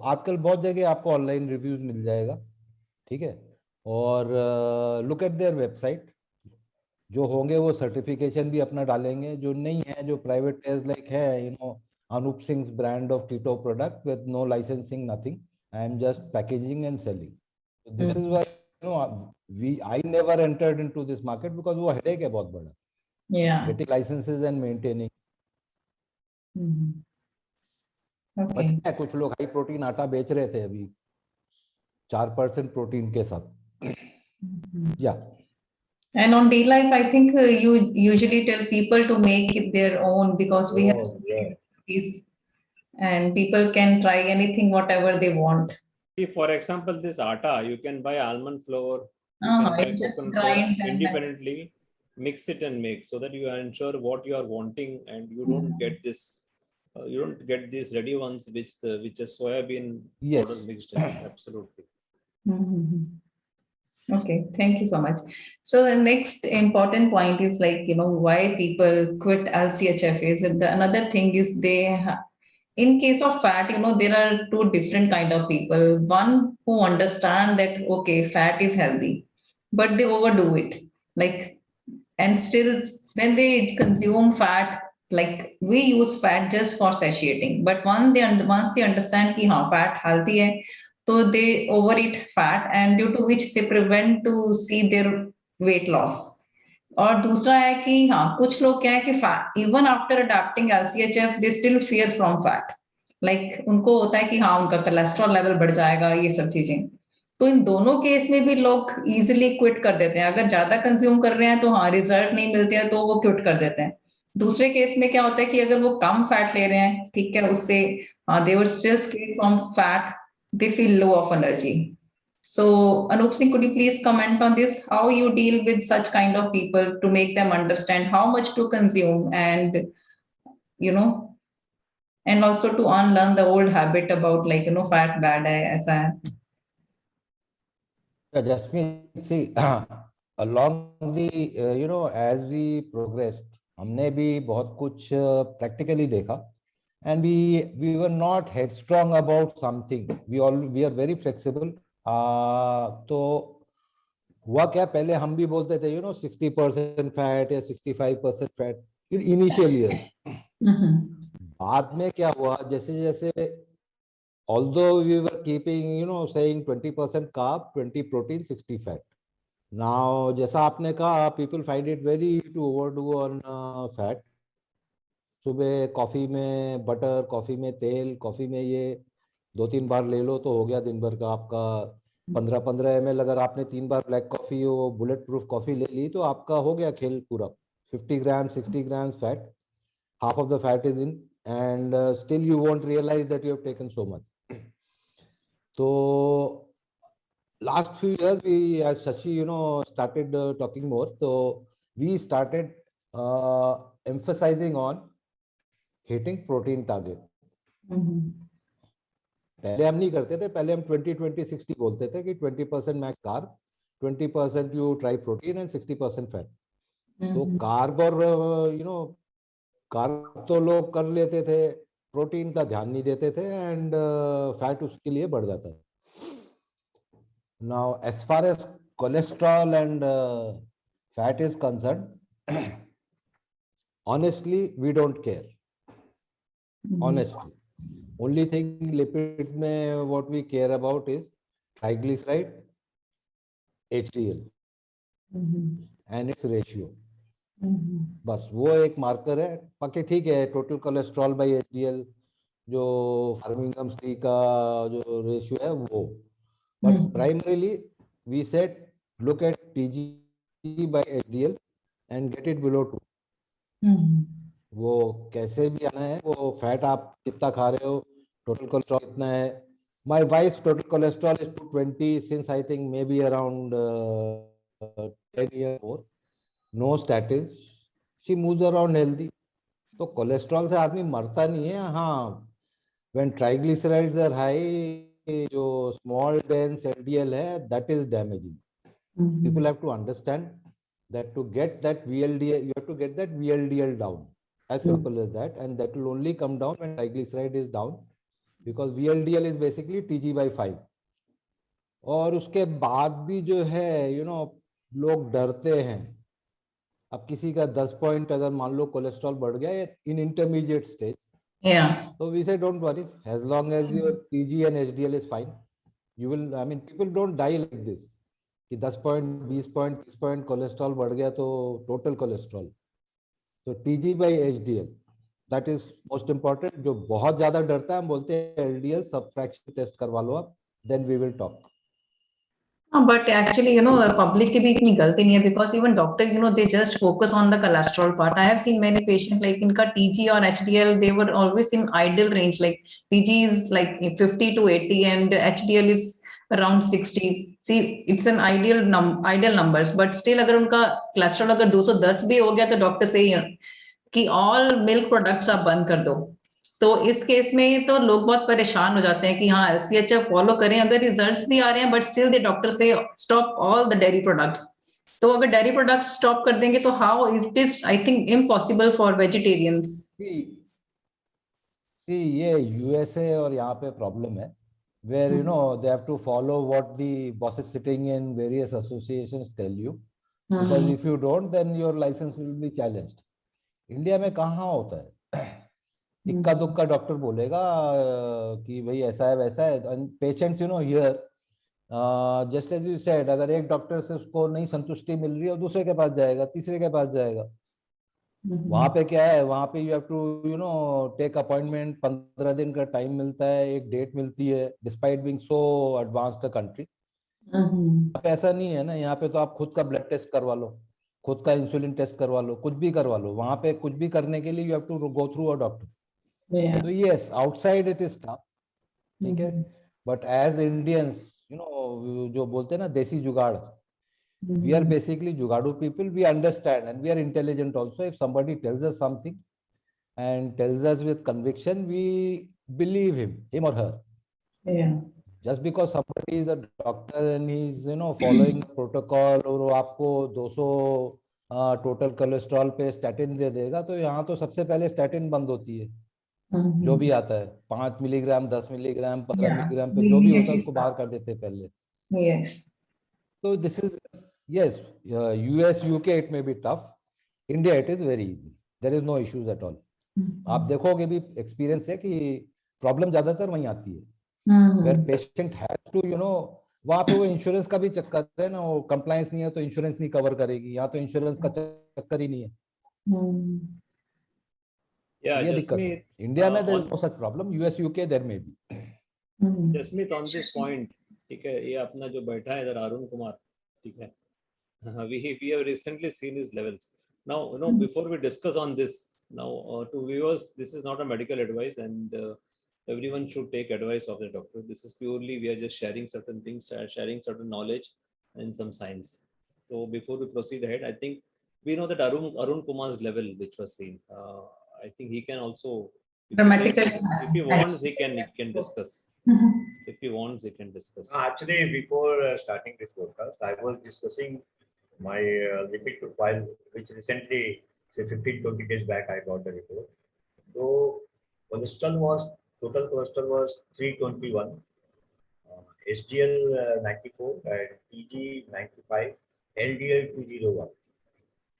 आजकल बहुत जगह आपको ऑनलाइन रिव्यूज मिल जाएगा, ठीक है, और लुक एट देयर वेबसाइट, जो होंगे वो सर्टिफिकेशन भी अपना डालेंगे, जो नहीं है, जो प्राइवेट प्लेयर्स लाइक है, you know, Anoop Singh brand of keto product with no licensing, nothing, I am just packaging and selling. This is why you know I never entered into this market, because वो headache है बहुत बड़ा, Yeah. Getting licences and maintaining. Mhm. Okay. कुछ लोग high protein आटा बेच रहे थे अभी 4% प्रोटीन के साथ. Mhm. या And on day life, I think you usually tell people to make it their own because we have Oh, so many yeah. recipes and people can try anything, whatever they want. See, for example, this atta, you can buy almond flour, you can buy You just coconut flour grind and independently, mix it and make, so that you ensure what you are wanting, and you don't get this. You don't get these ready ones which is soybean Yes. powder mixed in. Absolutely. Mhm. Okay, thank you so much. So the next important point is like, you know, why people quit LCHF. And another thing is in case of fat, you know, there are two different kind of people. One who understand that, okay, fat is healthy, but they overdo it. Like, and still when they consume fat, like we use fat just for satiating. But once they understand कि हाँ, fat healthy है, so they overeat fat, and due to which they prevent to see their weight loss. और दूसरा है कि हाँ, कुछ लोग क्या है कि fat even after adopting LCHF they still fear from fat. Like उनको होता है कि हाँ, उनका कोलेस्ट्रॉल लेवल बढ़ जाएगा, ये सब चीजें. तो इन दोनों केस में भी लोग इजीली क्विट कर देते हैं. अगर ज्यादा कंज्यूम कर रहे हैं तो हाँ, रिजल्ट नहीं मिलते हैं तो वो क्विट कर देते हैं. दूसरे केस में क्या होता है कि अगर वो कम फैट ले रहे हैं, ठीक है, उससे they were still escape from fat, they feel low of energy. So, Anup Singh, could you please comment on this? How you deal with such kind of people to make them understand how much to consume, and you know, and also to unlearn the old habit about like, you know, fat bad hai, aisa hai. Jasmeet, see, along the you know, as we progressed, हमने भी बहुत कुछ practically देखा, and we were not headstrong about something. We are very flexible. तो हुआ क्या, पहले हम भी बोलते थे, you know, 60% फैट या 65% फैट इन इनिशियल ईयर. बाद में क्या हुआ, जैसे जैसे although we were keeping, you know, saying 20% carb, 20 protein, 60 fat. Now, जैसा आपने कहा, people find it very easy to overdo on fat. सुबह कॉफी में बटर, कॉफी में तेल, कॉफी में ये 2-3 बार ले लो तो हो गया दिन भर का आपका 15-15 ml. अगर आपने 3 बार ब्लैक कॉफी, वो बुलेट प्रूफ कॉफी ले ली, तो आपका हो गया खेल पूरा. 50 grams, 60 grams fat, half of the fat is in, and still you won't realize that you have taken so much. So last few years, we, as Shashi, you know, started talking more. So we started emphasizing on hitting protein target. पहले हम नहीं करते थे, पहले हम 20-20-60 बोलते थे कि 20% max carb, 20% you try protein and 60% fat. तो कार्ब और यू नो, कार्ब तो लोग कर लेते थे प्रोटीन का ध्यान नहीं देते थे एंड फैट उसके लिए बढ़ जाता है. Now, as far as cholesterol and fat is concerned, honestly, we don't care. Honestly, only thing lipid में what we care about is triglyceride, HDL, and its ratio. बस वो एक मार्कर है. बाकी ठीक है, टोटल कोलेस्ट्रॉल बाई HDL जो फार्मिंगम्स T का जो रेशियो है वो. But primarily, we said look at TG by HDL and get it below 2. वो कैसे भी आना है, वो फैट आप कितना खा रहे हो, टोटल कोलेस्ट्रॉल कितना है. My wife's total cholesterol is 220 since I think maybe around 10 years more. No statins. She moves around healthy. तो कोलेस्ट्रॉल से आदमी मरता नहीं है. हाँ, when triglycerides are high, जो small dense LDL है, that is damaging. People have to understand that to get that VLDL, you have to get that VLDL down. As simple as that, and that will only come down when triglyceride is down, because VLDL is basically TG by 5. और उसके बाद भी जो है, you know, लोग डरते हैं. अब किसी का 10 पॉइंट अगर मान लो कोलेस्ट्रॉल बढ़ गया in intermediate stage, so we say don't worry, as long as your TG and HDL is fine, you will, I mean, people don't die like this कि 10 पॉइंट 20 पॉइंट 30 पॉइंट कोलेस्ट्रॉल बढ़ गया तो total cholesterol. तो TG by HDL, that is most important. जो बहुत ज्यादा डरता है, हम बोलते हैं LDL सबफ्रैक्शन टेस्ट करवा लो आप, then we will talk. But actually, public की भी इतनी गलती नहीं है, because even doctor, they just focus on the cholesterol part. I have seen many patients like इनका TG और HDL, they were always in ideal range. Like TG is like 50 to 80 and HDL is around 60. See, it's an ideal numbers, but still अगर उनका cholesterol अगर 210 भी हो गया तो doctor से कि all milk products आप बंद कर दो. तो इस केस में तो लोग बहुत परेशान हो जाते हैं कि हाँ LCHF फॉलो करें, अगर रिजल्ट्स भी आ रहे हैं, बट स्टिल द डॉक्टर से stop all the dairy products. तो अगर डेयरी प्रोडक्ट्स स्टॉप कर देंगे तो how it is, I think, impossible for vegetarians. ये USA और यहाँ पे प्रॉब्लम है, where they have to follow what the bosses sitting in various associations tell you, because if you don't, then your license will be challenged. India में कहाँ होता है, इक्का दुक्का डॉक्टर बोलेगा कि भाई ऐसा है वैसा है. Patients here just as you said, अगर एक डॉक्टर से उसको नहीं संतुष्टि मिल रही है, दूसरे के पास जाएगा, तीसरे के पास जाएगा. वहां पे क्या है, वहां पे you have to take appointment. 15 दिन का टाइम मिलता है, एक डेट मिलती है, despite being so advanced country. ऐसा नहीं है ना, यहाँ पे तो आप खुद का ब्लड टेस्ट करवा लो, खुद का इंसुलिन टेस्ट करवा लो, कुछ भी करवा लो. वहां पे कुछ भी करने के लिए you have to go through a doctor. तो yes, outside it is tough, ठीक है, बट एज इंडियंस, जो बोलते हैं ना देसी जुगाड़, we are basically jugadu people. We understand and we are intelligent also. If somebody tells us something and tells us with conviction, we believe him or her. Just because somebody is a doctor and he's following the protocol, और वो आपको 200 total cholesterol पे statin दे देगा, तो यहाँ तो सबसे पहले स्टैटिन बंद होती है. जो भी आता है 5 मिलीग्राम 10 मिलीग्राम 15 मिलीग्राम पे जो भी होता है उसको बाहर कर देते हैं पहले. So this is, yes, US, UK it may be tough. India it is very easy. There is no issues at all. आप देखोगे भी, एक्सपीरियंस है कि प्रॉब्लम ज्यादातर वहीं आती है, where patient has to, वहां पे वो इंश्योरेंस का भी चक्कर है ना, वो कंप्लायंस नहीं है तो इंश्योरेंस नहीं कवर करेगी. यहाँ तो इंश्योरेंस का चक्कर ही नहीं है. ये दिक्कत है. इंडिया में there is no such problem. US, UK there may be. Jasmeet, on this point, ठीक है, ये अपना जो बैठा है इधर अरुण कुमार, ठीक है, we have recently seen his levels. Now, before we discuss on this, now to viewers, this is not a medical advice, and everyone should take advice of the doctor. This is purely, we are just sharing certain things, sharing certain knowledge and some science. So before we proceed ahead, I think we know that Arun Kumar's level, which was seen, I think he can also, if he wants, he can discuss. If he wants, he can discuss. Actually, before starting this podcast, I was discussing my lipid profile, which recently, say 15-20 days back, I got the report. So on total cholesterol was 321, HDL 94, and TG 95, LDL 201.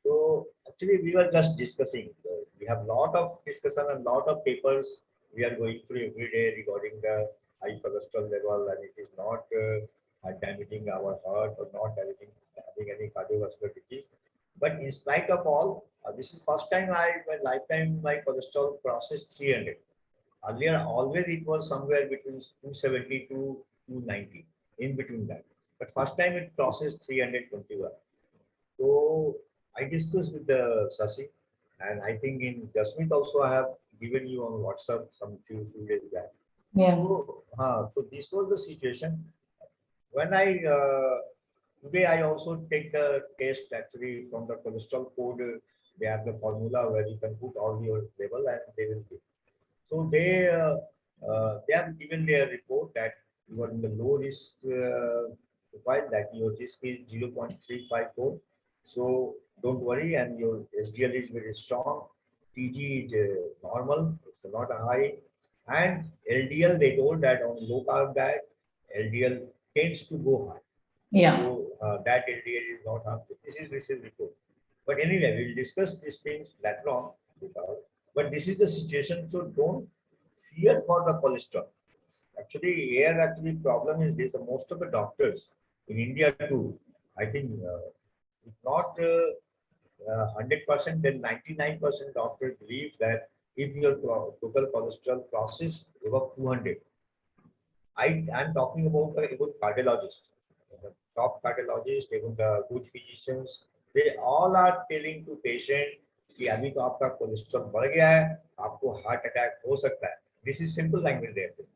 So actually, we were just discussing. We have lot of discussion and lot of papers we are going through every day regarding the high cholesterol level, and it is not damaging our heart or not having any cardiovascular disease. But in spite of all, this is first time my lifetime my cholesterol crosses 300. Earlier, always it was somewhere between 270 to 290, in between that. But first time it crosses 321. So I discussed with the Sasi, and I think in Jasmeet also I have given you on WhatsApp some few days back. Yeah. So this was the situation. When today I also take the test actually from the cholesterol code. They have the formula where you can put all your level and they will give. So they have given their report that you are in the low risk profile, that your risk is 0.354. So don't worry, and your SDL is very strong. TG is normal, it's not a high. And LDL, they told that on low carb diet, LDL tends to go high. Yeah. So that LDL is not harmful. This is report. But anyway, we'll discuss these things later on. But this is the situation, so don't fear for the cholesterol. Actually, here actually problem is this: most of the doctors in India too, I think, if not 100%, then 99% doctors believe that if your total cholesterol crosses above 200, I'm talking about a good cardiologist, the top cardiologist, even the good physicians, they all are telling to patient कि अभी तो आपका cholesterol बढ़ गया है, आपको heart attack हो सकता है. दिस इज सिंपल लैंग्वेज देते हैं.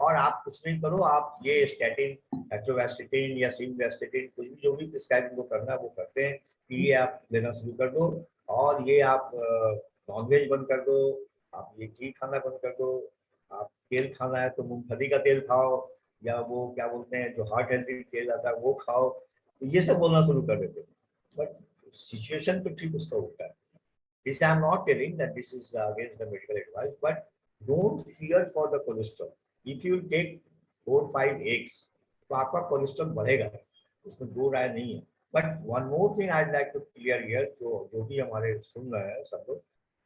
और आप कुछ नहीं करो, आप ये स्टैटिन, एट्रोवैस्टेटिन या सिमवैस्टेटिन कुछ भी जो भी प्रिस्क्राइब को करना है वो करते हैं कि ये आप लेना शुरू कर दो, और ये आप नॉनवेज बंद कर दो, आप ये घी खाना बंद कर दो, आप तेल खाना है तो मूंगफली का तेल खाओ, या वो क्या बोलते हैं जो हार्ट हेल्दी तेल आता है वो खाओ. तो ये सब बोलना शुरू कर देते हैं. बट सिचुएशन तो ठीक उसका होता है. This I am not telling that this is against the medical advice, but don't fear for the cholesterol. If you take 4-5 eggs, तो आपका cholesterol बढ़ेगा, इसमें दो राय नहीं है. But one more thing I'd like to clear here, जो भी हमारे सुन रहे हैं सब लोग,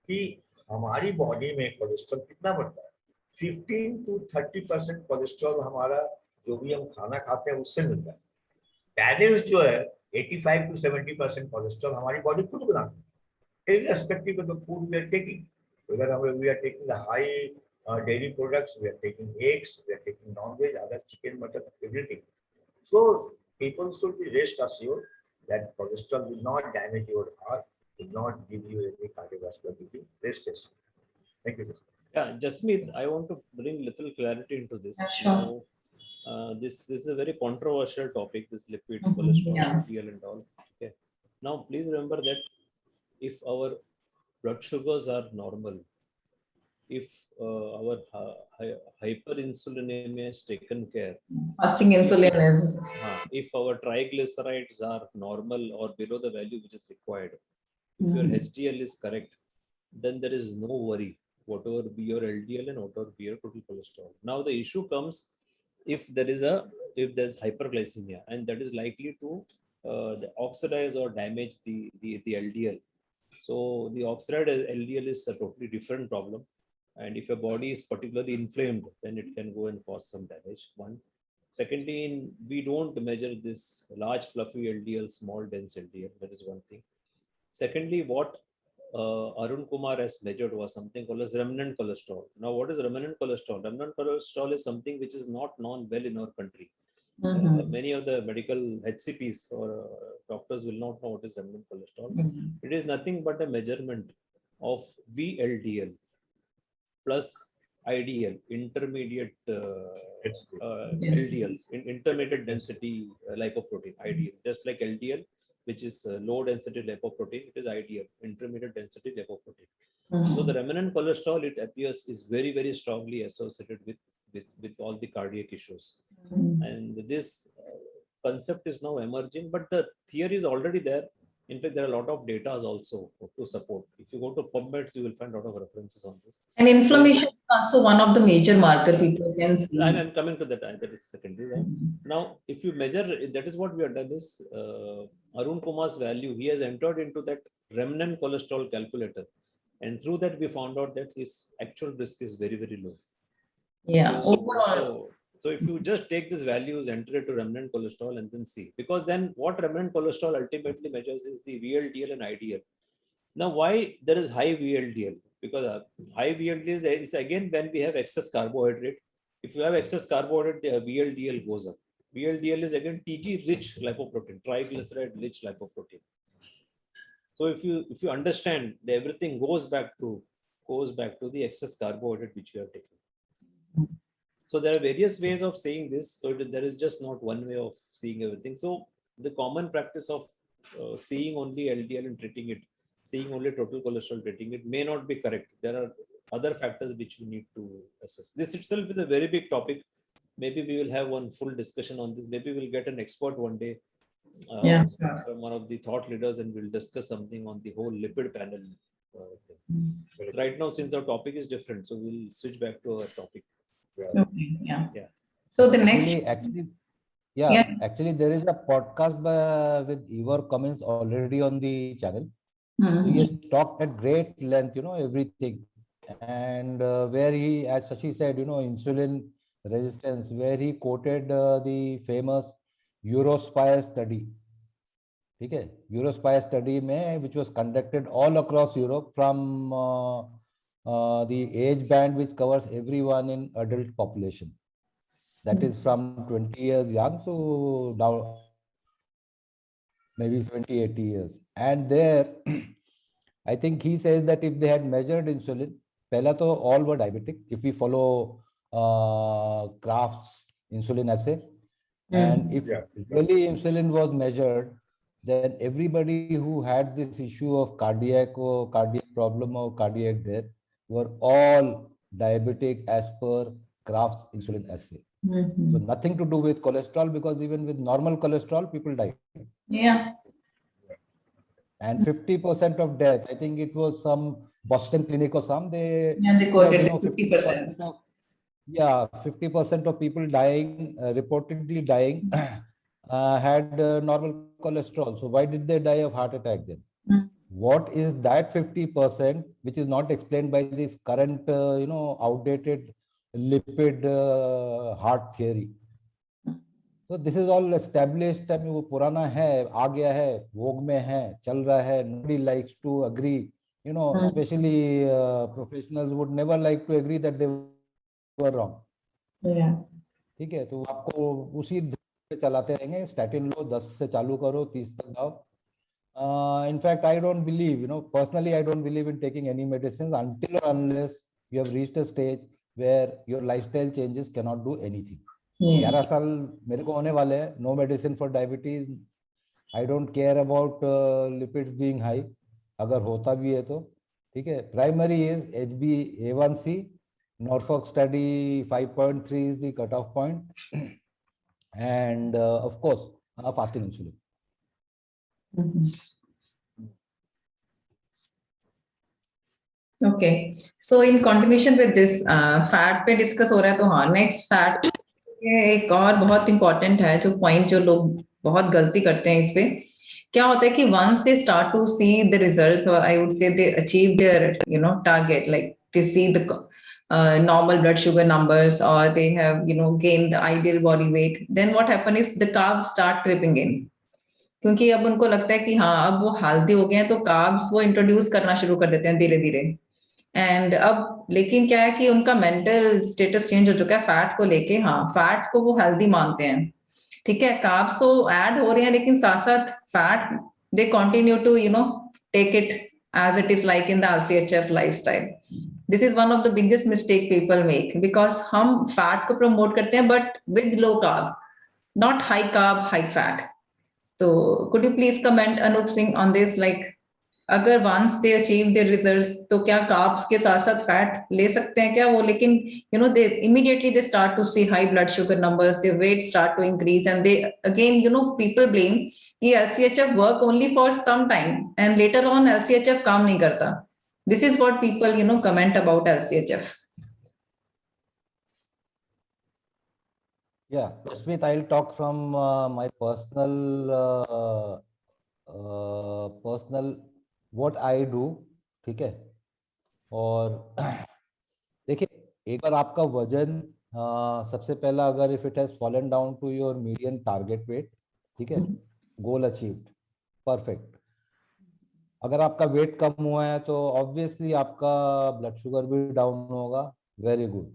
कि हमारी बॉडी में cholesterol कितना बढ़ता है. 15 to 30% cholesterol हमारा जो भी हम खाना खाते हैं उससे मिलता है. बैलेंस जो है 85 to 70% cholesterol हमारी बॉडी खुद बनाती है, irrespective of the food we are taking. Whether we are taking the high dairy products, we are taking eggs, we are taking non-veg, other chicken, mutton, everything. So people should be rest assured that cholesterol will not damage your heart, will not give you any cardiovascular disease. Rest assured. Thank you. Yeah, Jasmeet, I want to bring little clarity into this. Sure. Now, this is a very controversial topic, this lipid, cholesterol, Yeah. LDL and all. Okay. Now, please remember that if our blood sugars are normal, if our hyperinsulinemia is taken care, Fasting insulin is. if our triglycerides are normal or below the value which is required, if your HDL is correct, then there is no worry, whatever be your LDL and whatever be your total cholesterol. Now the issue comes if there's hyperglycemia, and that is likely to oxidize or damage the LDL. So the oxidized LDL is a totally different problem. And if your body is particularly inflamed, then it can go and cause some damage. One. Secondly, we don't measure this large fluffy LDL, small dense LDL. That is one thing. Secondly, what Arun Kumar has measured was something called as remnant cholesterol. Now, what is remnant cholesterol? Remnant cholesterol is something which is not known well in our country. Many of the medical HCPs or doctors will not know what is remnant cholesterol. It is nothing but a measurement of VLDL plus IDL, intermediate LDLs, intermediate density lipoprotein, IDL, just like LDL, which is low density lipoprotein, it is IDL, intermediate density lipoprotein. So the remnant cholesterol, it appears, is very, very strongly associated with all the cardiac issues. And this concept is now emerging, but the theory is already there. In fact, there are a lot of data also to support. If you go to PubMed, you will find a lot of references on this. And inflammation is also one of the major marker people can see. I'm coming to that. That is secondary. Right? Now, if you measure, that is what we have done is Arun Kumar's value. He has entered into that remnant cholesterol calculator, and through that we found out that his actual risk is very, very low. Yeah. So if you just take these values, enter it to remnant cholesterol, and then see, because then what remnant cholesterol ultimately measures is the VLDL and IDL. Now, why there is high VLDL? Because high VLDL is again when we have excess carbohydrate. If you have excess carbohydrate, the VLDL goes up. VLDL is again TG rich lipoprotein, triglyceride rich lipoprotein. So if you understand that everything goes back to the excess carbohydrate which you have taken. So there are various ways of saying this. So there is just not one way of seeing everything. So the common practice of seeing only LDL and treating it, seeing only total cholesterol treating it may not be correct. There are other factors which we need to assess. This itself is a very big topic. Maybe we will have one full discussion on this. Maybe we'll get an expert one day from one of the thought leaders, and we'll discuss something on the whole lipid panel thing. Right now, since our topic is different, so we'll switch back to our topic. Okay, yeah. So the next, actually, there is a podcast with Ivor Cummins already on the channel. He has talked at great length, everything, and where he, as Shashi said, insulin resistance, where he quoted the famous Eurospire study. Okay, Eurospire study which was conducted all across Europe from the age band which covers everyone in adult population. That is from 20 years young to now maybe 70, 80 years. And there, I think he says that if they had measured insulin, pehla to all were diabetic. If we follow Kraft's insulin assay, and if really insulin was measured, then everybody who had this issue of cardiac problem or cardiac death were all diabetic as per Kraft's insulin assay. So nothing to do with cholesterol, because even with normal cholesterol, people die. Yeah. And 50% of death, I think it was some Boston clinic or some, they quoted 50%. 50% of people dying, reportedly dying, had normal cholesterol. So why did they die of heart attack then? What is that 50% which is not explained by this current, outdated lipid heart theory? So this is all established. I mean, वो पुराना है, आ गया है, vogue में है, चल रहा है. Nobody likes to agree. Especially professionals would never like to agree that they were wrong. Yeah. ठीक है, तो आपको उसी पे चलाते रहेंगे. Statin लो, 10 से चालू करो, 30 तक जाओ. In fact, I don't believe, personally, I don't believe in taking any medicines until or unless you have reached a stage where your lifestyle changes cannot do anything. 11 साल मेरे को होने वाले हैं. No medicine for diabetes. I don't care about lipids being high. अगर होता भी है तो ठीक है. Primary is HbA1c. Norfolk study 5.3 is the cutoff point, and of course fasting insulin. Okay, so in continuation with this, fat पे discuss हो रहा है, तो हाँ, next fat एक और बहुत important है जो point जो लोग बहुत गलती करते हैं इस पे. क्या होता है कि once they start to see the results, or I would say they achieve their target, like they see the normal blood sugar numbers, or they have gained the ideal body weight, then what happen is the carbs start creeping in. क्योंकि अब उनको लगता है कि हाँ अब वो healthy हो गए हैं, तो कार्ब्स वो इंट्रोड्यूस करना शुरू कर देते हैं धीरे धीरे. एंड अब लेकिन क्या है कि उनका मेंटल स्टेटस चेंज हो चुका है फैट को लेके. हाँ, फैट को वो हेल्दी मानते हैं, ठीक है. कार्ब्स तो ऐड हो रहे हैं, लेकिन साथ साथ fat they continue to take it as it is like in the RCHF lifestyle. This is one of the biggest mistake people make, because हम फैट को प्रमोट करते हैं but with low carb, not high carb high fat. So could you please comment, Anup Singh, on this? Like, अगर once they achieve the results तो क्या carbs के साथ साथ फैट ले सकते हैं क्या वो? लेकिन they immediately they start to see high blood sugar numbers, they weight start to increase and they again people blame कि LCHF work only for some time and later on LCHF काम नहीं करता. This is what people comment about LCHF. Yeah, Smith, I'll talk from my personal what I do. ठीक है. और देखिए, एक बार आपका वजन सबसे पहला, अगर if it has fallen down to your median target weight, ठीक है, गोल अचीव्ड, परफेक्ट. अगर आपका वेट कम हुआ है तो ऑब्वियसली आपका ब्लड शुगर भी डाउन होगा. Very good.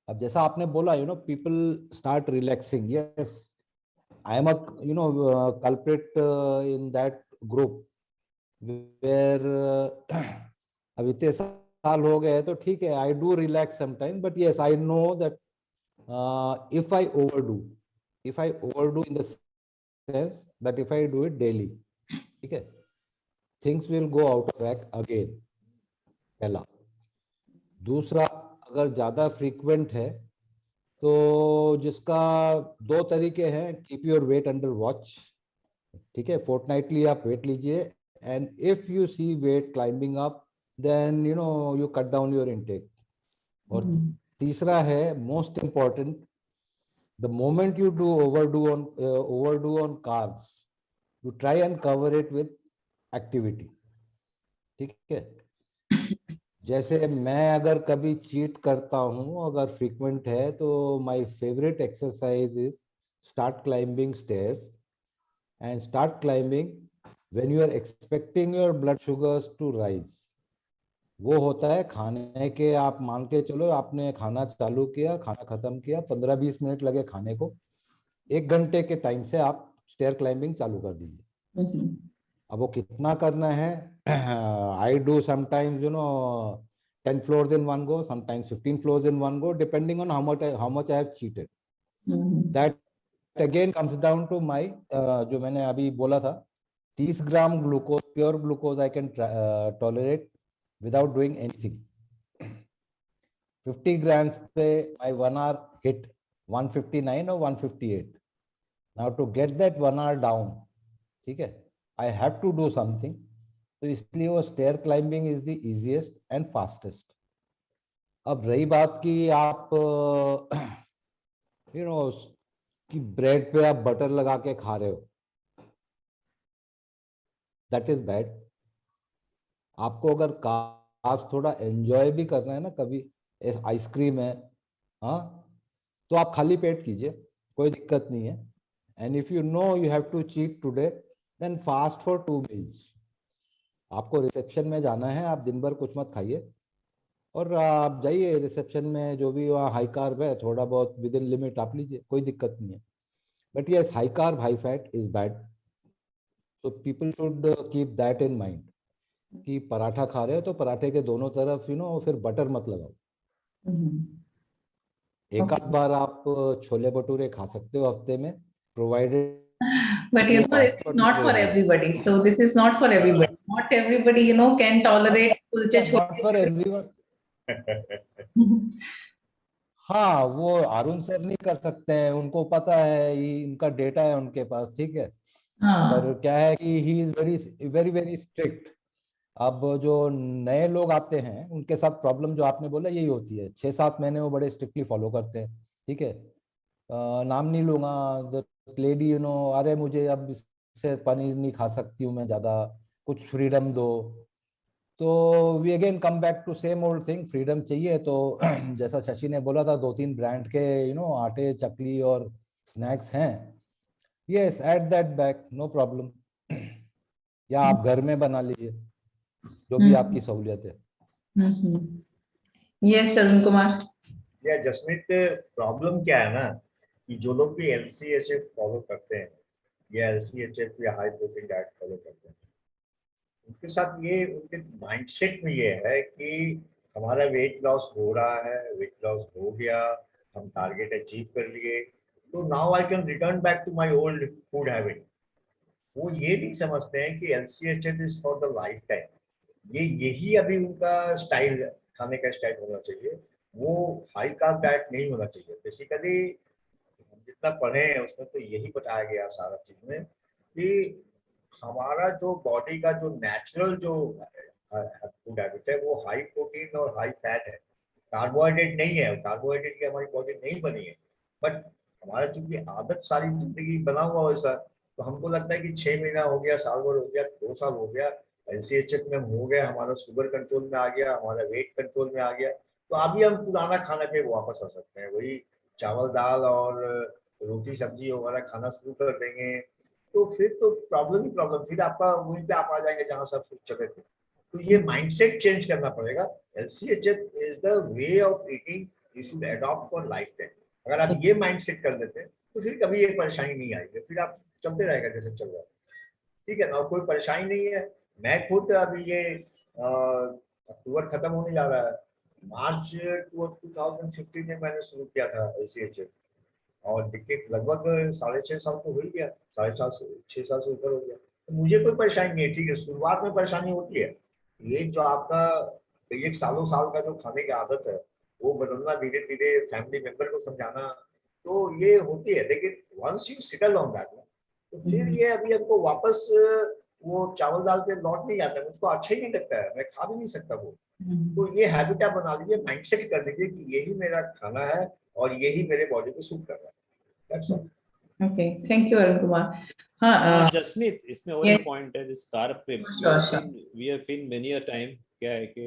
अब जैसा आपने बोला, people start relaxing. Yes, I am a culprit in that group where अब इतने साल हो गए तो ठीक है, I do relax sometime, but yes I know that if I overdo in the sense that if I do it daily, ठीक है, things will go out of whack again. पहला. दूसरा, अगर ज्यादा फ्रीक्वेंट है तो जिसका दो तरीके हैं. Keep your weight under watch. ठीक है, फोर्टनाइटली आप वेट लीजिए, and if you see weight climbing up then you cut down your intake. और तीसरा है most important, the moment you do overdo on carbs, you try and cover it with activity. ठीक है. जैसे मैं अगर कभी चीट करता हूँ, अगर फ्रीक्वेंट है, तो my favourite exercise is start climbing stairs and start climbing when you are expecting your blood sugars to rise. वो होता है खाने के, आप मान के चलो आपने खाना चालू किया, खाना खत्म किया, 15-20 मिनट लगे खाने को, 1 घंटे के टाइम से आप स्टेयर क्लाइंबिंग चालू कर दीजिए. अब वो कितना करना है, I do sometimes 10 floors in one go, sometimes 15 floors in one go, depending on how much I have cheated. That again comes down to my जो मैंने अभी बोला था, 30 gram glucose, pure glucose I can tolerate without doing anything. 50 grams पे my 1 hour hit 159 or 158. Now to get that 1 hour down, ठीक है, I have to do something. तो इसलिए वो stair climbing is the easiest and fastest. अब रही बात कि आप कि ब्रेड पे आप बटर लगा के खा रहे हो, दैट इज बैड. आपको अगर कार्ब्स थोड़ा एंजॉय भी करना है ना, कभी आइसक्रीम है, हाँ, तो आप खाली पेट कीजिए, कोई दिक्कत नहीं है. And if you know you have to cheat today, then fast for 2 meals. आपको रिसेप्शन में जाना है, आप दिन भर कुछ मत खाइए, और आप जाइए रिसेप्शन में, जो भी वहाँ हाई कार्ब है, थोड़ा बहुत विद इन लिमिट आप लीजिए, कोई दिक्कत नहीं है. But yes, high carb high fat is bad. So people should keep that in mind कि पराठा खा रहे हो तो पराठे के दोनों तरफ फिर बटर मत लगाओ. एक आध बार आप छोले भटूरे खा सकते हो हफ्ते में, provided. But it's not for everybody. So this is not for everybody. Not everybody, can tolerate kulche chole. Not for everyone. हाँ, वो अरुण सर नहीं कर सकते हैं, उनको पता है, इनका डेटा है उनके पास, ठीक है. पर क्या है कि he is very very very strict. अब जो नए लोग आते हैं उनके साथ प्रॉब्लम जो आपने बोला यही होती है. 6-7 महीने वो बड़े स्ट्रिक्टली फॉलो करते हैं, ठीक है. नाम नहीं लूंगा, द लेडी अरे मुझे अब इससे पनीर नहीं खा सकती हूँ मैं ज्यादा, कुछ फ्रीडम दो. तो we again come back to same old thing, freedom चाहिए तो जैसा शशि ने बोला था, 2-3 ब्रांड के आटे, चकली और स्नैक्स हैं. Yes, add that back, no problem. या आप घर में बना लीजिए, जो भी आपकी सहूलियत है. यस अरुण कुमार. या जसमीत, प्रॉब्लम क्या है ना कि जो लोग भी एलसीएचएफ फॉलो करते हैं या एलसीएचएफ या हाई प्रोटीन डाइट फॉलो करते हैं, उनके साथ ये, उनके माइंडसेट में ये है कि हमारा वेट लॉस हो रहा है, वेट लॉस हो गया, हम टारगेट अचीव कर लिए, तो now I can return back to my old food habit. वो ये नहीं समझते हैं कि LCHF is for the life time अभी उनका स्टाइल, खाने का स्टाइल होना चाहिए। वो हाई कार्ब डाइट नहीं होना चाहिए। बेसिकली जितना पढ़े हैं उसमें तो यही बताया गया सारा चीज में कि हमारा जो बॉडी का जो नेचुरल जो फूड हैबिट है वो हाई प्रोटीन और हाई फैट है, कार्बोहाइड्रेट नहीं है। कार्बोहाइड्रेट की हमारी बॉडी नहीं बनी है। बट हमारा चूंकि आदत सारी जिंदगी बना हुआ वैसा, तो हमको लगता है कि 6 महीना हो गया, साल भर हो गया, 2 साल हो गया, LCHF में हो गया, हमारा शुगर कंट्रोल में आ गया, हमारा वेट कंट्रोल में आ गया, तो अभी हम पुराना खाना पे वापस आ सकते हैं। वही चावल दाल और रोटी सब्जी वगैरह खाना शुरू कर देंगे तो फिर तो प्रॉब्लम ही प्रॉब्लम, फिर आपका वहीं पे आप आ जाएंगे जहाँ सब कुछ चले थे। तो ये माइंडसेट चेंज करना पड़ेगा। LCHF is the way of eating you should adopt for life time. अगर आप ये माइंडसेट कर देते हैं तो फिर कभी ये परेशानी नहीं आएगी, फिर आप चलते रहेगा जैसे चल रहा है। ठीक है ना, कोई परेशानी नहीं है। मैं खुद अभी ये अक्टूबर खत्म होने जा रहा है, मार्च 2015 में मैंने शुरू किया था LCHF, और देखिए लगभग 6.5 साल तो हो ही गया, 6.5 साल से ऊपर हो गया। तो मुझे कोई परेशानी नहीं है। ठीक है, शुरुआत में परेशानी होती है, ये जो आपका एक सालों साल का जो खाने की आदत है वो बदलना, धीरे धीरे फैमिली मेंबर को समझाना, तो ये होती है। लेकिन once you settle on that तो फिर ये अभी हमको वापस वो चावल दाल पे लौट नहीं आता है, मुझको अच्छा ही नहीं लगता है, मैं खा भी नहीं सकता वो। तो ये हैबिट आप बना लीजिए, माइंडसेट कर लीजिए कि यही मेरा खाना है और यही मेरे बॉडी को सूट कर रहा है। That's all. Okay, thank you, Arun Kumar. हाँ, जसमीत, इसमें और yes. एक पॉइंट है जिस कार्ब पे Sure, sure. we have seen many a time, क्या है कि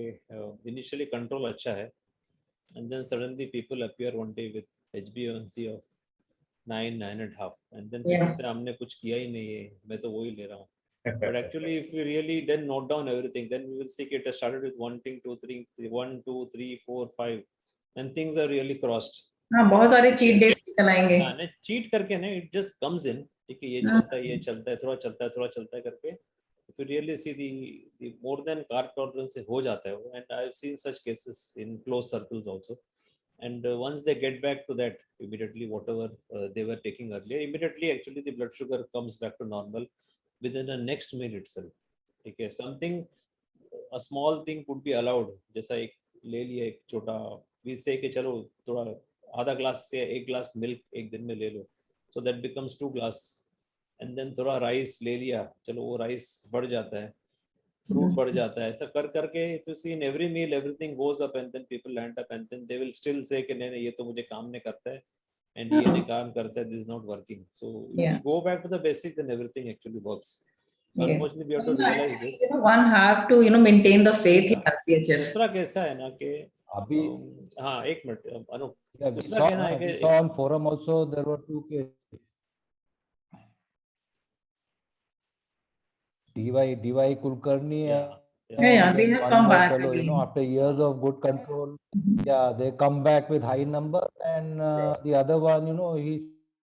इनिशियली कंट्रोल अच्छा है and then suddenly people appear one day with HbA1c of 9.5 and then people Yeah. say हमने कुछ किया ही नहीं है, मैं तो वही ले रहा हूँ। But actually if we really then note down everything, then we will see it has started with 1 thing 2 3 1 2 3 4 5 and things are really crossed. हाँ, बहुत सारे चीट डेज चलाएंगे। हाँ, नहीं चीट करके नहीं, इट जस्ट कम्स इन, ठीक है, ये हाँ। चलता है, थोड़ा चलता है, थोड़ा चलता है करके if you really see the more than carb tolerance से हो जाता है वो, and I have seen such cases in close circles also, and once they get back to that immediately whatever they were taking earlier, immediately actually the blood sugar comes back to normal within the next meal itself, ठीक है। something a small thing could be allowed, जैसा एक ले लिया एक छोटा, we say कि चलो थोड़ा आधा ग्लास से 1 ग्लास मिल्क एक दिन में ले लो, so that becomes 2 glass, and then थोड़ा राइस ले लिया, चलो वो राइस बढ़ जाता है, फ्रूट बढ़ जाता है, ऐसा कर करके if you see in every meal everything goes up and then people land up and then they will still say कि नहीं नहीं ये तो मुझे काम नहीं करता है and ये नहीं काम करता है, this is not working. So if Yeah. you go back to the basics then everything actually works. So Yes. unfortunately we have to realize this. One have to maintain the faith in LCHF. दूसरा कैसा है ना कि अभी हाँ एक minute Anu, yeah, we दूसरा कहना है we कि saw on forum also there were 2 cases. DY Kulkarni Yeah, they have come back fellow, again. after years of good control, yeah, they come back with high number, and the other one, he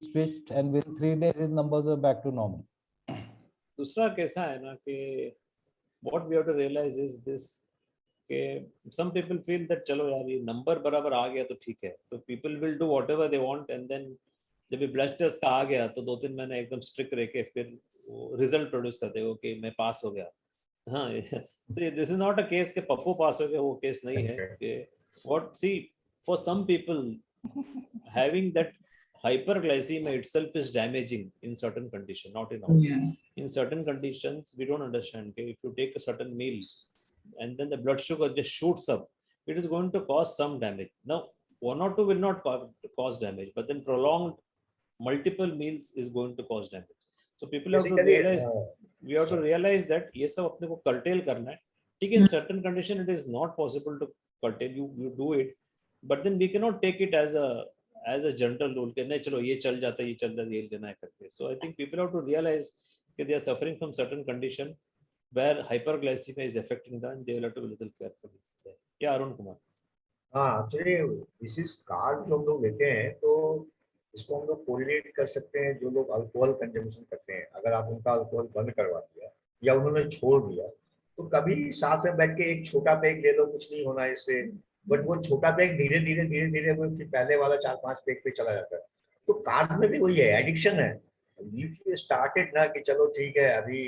switched, and within 3 days his numbers are back to normal. दूसरा कैसा है ना कि what we have to realize is this कि some people feel that चलो यार ये number बराबर आ गया तो ठीक है, तो people will do whatever they want and then जब ये ब्लड टेस्ट का आ गया तो 2-3 महीने एकदम स्ट्रिक्ट रह के फिर रिजल्ट प्रोड्यूस करते हो कि मैं पास हो गया। हाँ, so this is not a case कि पप्पू पास हो गया, वो केस नहीं है कि what see for some people having that hyperglycemia itself is damaging in certain condition, not in all. Yeah. In certain conditions we don't understand okay, if you take a certain meal and then the blood sugar just shoots up, it is going to cause some damage. Now 1 or 2 will not cause damage, but then prolonged multiple meals is going to cause damage. So people have to realize, we have to realize that ये सब अपने को curtail करना है, ठीक है। In certain condition it is not possible to curtail, you do it, but then we cannot take it as a general rule कि नहीं चलो ये चल जाता है, ये चल जाता है, ये लेना है करके. So I think people have to realize that they are suffering from certain condition where hyperglycemia is affecting them, they will have to be a little careful. Yeah, Arun Kumar. हाँ, एक्चुअली दिस इज कार्ब जो हम लोग लेते हैं तो इसको हम लोग कोरिलेट कर सकते हैं जो लोग अल्कोहल कंजम्पशन करते हैं। अगर आप उनका अल्कोहल बंद करवा दिया या उन्होंने छोड़ दिया तो कभी साथ में बैठ के एक छोटा पैक ले लो, कुछ नहीं होना इससे, बट वो छोटा पैक धीरे धीरे वो पहले वाला 4-5 पैक पे चला जाता है। तो कार्ब में भी वही है, एडिक्शन है। if you started ना कि चलो ठीक है अभी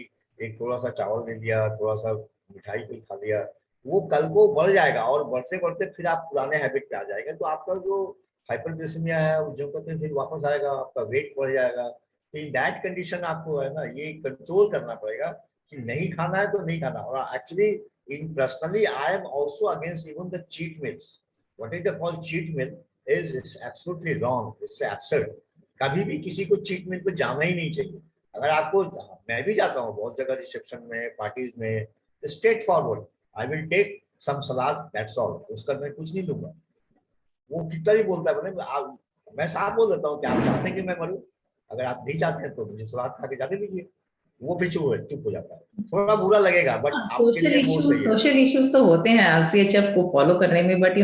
एक थोड़ा सा चावल दे दिया, थोड़ा सा मिठाई कोई खा लिया, वो कल को बढ़ जाएगा और बढ़ते बढ़ते फिर आप पुराने हैबिट पे आ जाएगा, तो आपका जो हाइपरग्लाइसेमिया है वो जो कहते हैं फिर वापस आएगा, आपका वेट बढ़ जाएगा। तो इन दैट कंडीशन आपको है ना ये कंट्रोल करना पड़ेगा कि नहीं खाना है तो नहीं खाना। और actually in personally I am also against even the cheat meals. What is the called cheat meal is absolutely wrong, it's absurd. कभी भी किसी को चीट मील पे जाना ही नहीं चाहिए। अगर आपको, मैं भी जाता हूँ बहुत जगह रिसेप्शन में, पार्टीज में, straightforward I will take some salad, that's all, उसका मैं कुछ नहीं लूंगा। वो कितना भी बोलता है बोले मैं साफ बोल देता हूँ कि आप चाहते हैं कि मैं मरूं, अगर आप नहीं चाहते हैं तो मुझे सलाद खा के जाने दीजिए। वो भी चुप हो जाता है, थोड़ा बुरा लगेगा बट आपके लिए वो सही है। सोशल इश्यूज तो होते हैं एलसीएचएफ को फॉलो करने में, बट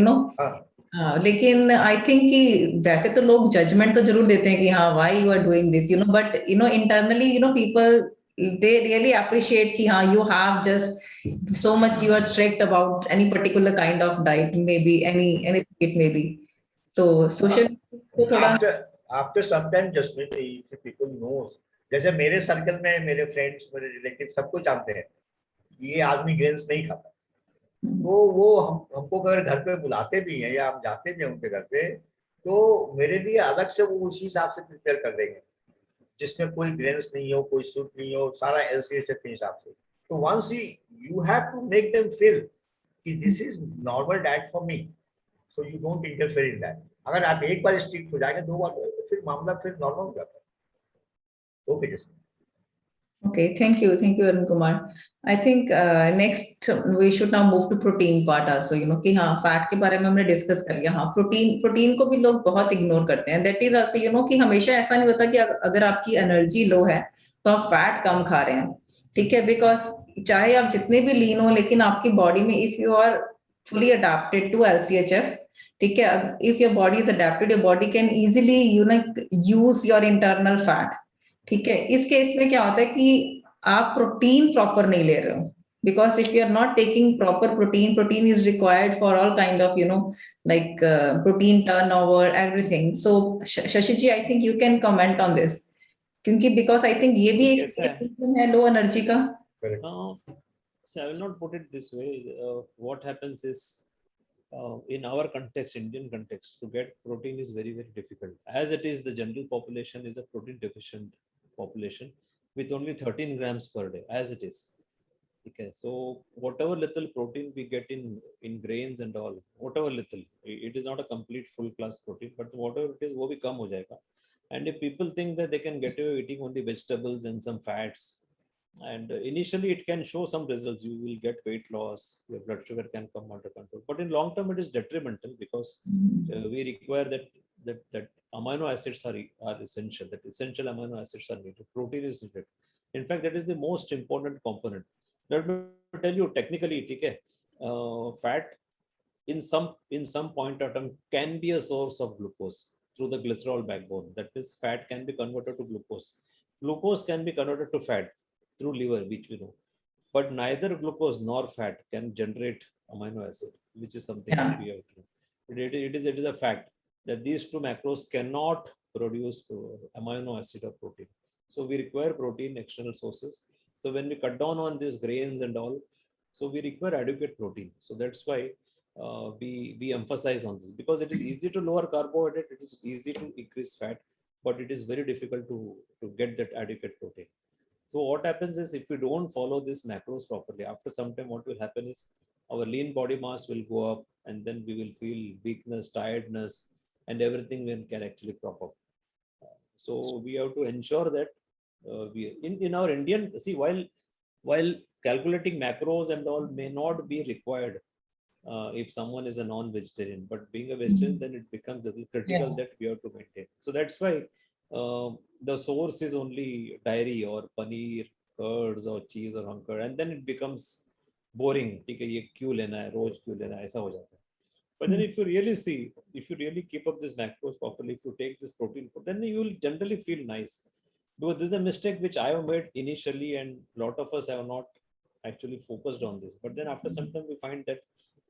हाँ लेकिन आई थिंक कि वैसे तो लोग जजमेंट तो जरूर देते हैं कि हाँ why you are doing this, but internally people they really appreciate कि हाँ you have just so much you are strict about any particular kind of diet, maybe anything it may be. तो social तो थोड़ा after some time just में people nose, जैसे मेरे circle में मेरे फ्रेंड्स मेरे रिलेटिव सबको जानते हैं ये आदमी ग्रेन्स नहीं खाता। तो वो हमको अगर घर पे बुलाते भी हैं या हम जाते भी हैं उनके घर पे, तो मेरे लिए अलग से वो उसी हिसाब से प्रिपेयर कर देंगे जिसमें कोई ग्रेन्स नहीं हो, कोई सूट नहीं हो, सारा एलसीएचएफ के हिसाब से। तो once you have to make them feel कि this is normal diet for me, so you don't interfere in that. अगर आप एक बार स्ट्रिक्ट हो जाएंगे, दो बार तो फिर मामला फिर नॉर्मल हो जाता है। ओके जैसे Okay, thank you, Arun Kumar. I think next we should now move to protein part also. कि हाँ फैट के बारे में हमने डिस्कस कर लिया। हाँ प्रोटीन को भी लोग बहुत इग्नोर करते हैं। दैट इज also कि हमेशा ऐसा नहीं होता कि अगर आपकी एनर्जी लो है तो आप फैट कम खा रहे हैं, ठीक है, बिकॉज चाहे आप जितने भी लीन हो लेकिन आपकी बॉडी में if you are fully adapted to LCHF, ठीक है, if your body is adapted, your body can easily use your internal fat, ठीक है। इस केस में क्या होता है कि आप प्रोटीन प्रॉपर नहीं ले रहे हो, because if you are not taking proper protein is required for all kind of like protein turnover everything. So Shashi ji, I think you can comment on this, क्योंकि because I think ये भी एक reason है low energy का। So I will not put it this way. What happens is in our context, Indian context, to get protein is very, very difficult. As it is, the general population is a protein deficient population with only 13 grams per day, as it is. Okay, so whatever little protein we get in grains and all, whatever little, it is not a complete full class protein, but whatever it is, वो भी कम हो जाएगा. And if people think that they can get away eating only vegetables and some fats, and initially it can show some results, you will get weight loss, your blood sugar can come under control, but in long term it is detrimental because we require that amino acids are essential, that essential amino acids are needed, protein is needed. In fact, that is the most important component. Let me tell you technically, okay, fat in some point of time can be a source of glucose through the glycerol backbone. That is, fat can be converted to glucose. Glucose can be converted to fat through liver, which we know, but neither glucose nor fat can generate amino acid, which is something that we have to know. It is a fact that these two macros cannot produce amino acid or protein. So we require protein external sources. So when we cut down on these grains and all, so we require adequate protein. So that's why we emphasize on this, because it is easy to lower carbohydrate, it is easy to increase fat, but it is very difficult to get that adequate protein. So what happens is, if we don't follow these macros properly, after some time what will happen is our lean body mass will go up, and then we will feel weakness, tiredness, and everything can actually crop up. So we have to ensure that we in our Indian, see, while calculating macros and all may not be required if someone is a non-vegetarian, but being a vegetarian, then it becomes a little critical that we have to maintain. So that's why the source is only dairy or paneer, curds or cheese or hunker, and then it becomes boring. ठीक है, ये क्यों लेना है, रोज क्यों लेना है, ऐसा हो जाता है. But then if you really see, if you really keep up this macros properly, if you take this protein food, then you will generally feel nice. Because this is a mistake which I have made initially, and a lot of us have not actually focused on this. But then after some time we find that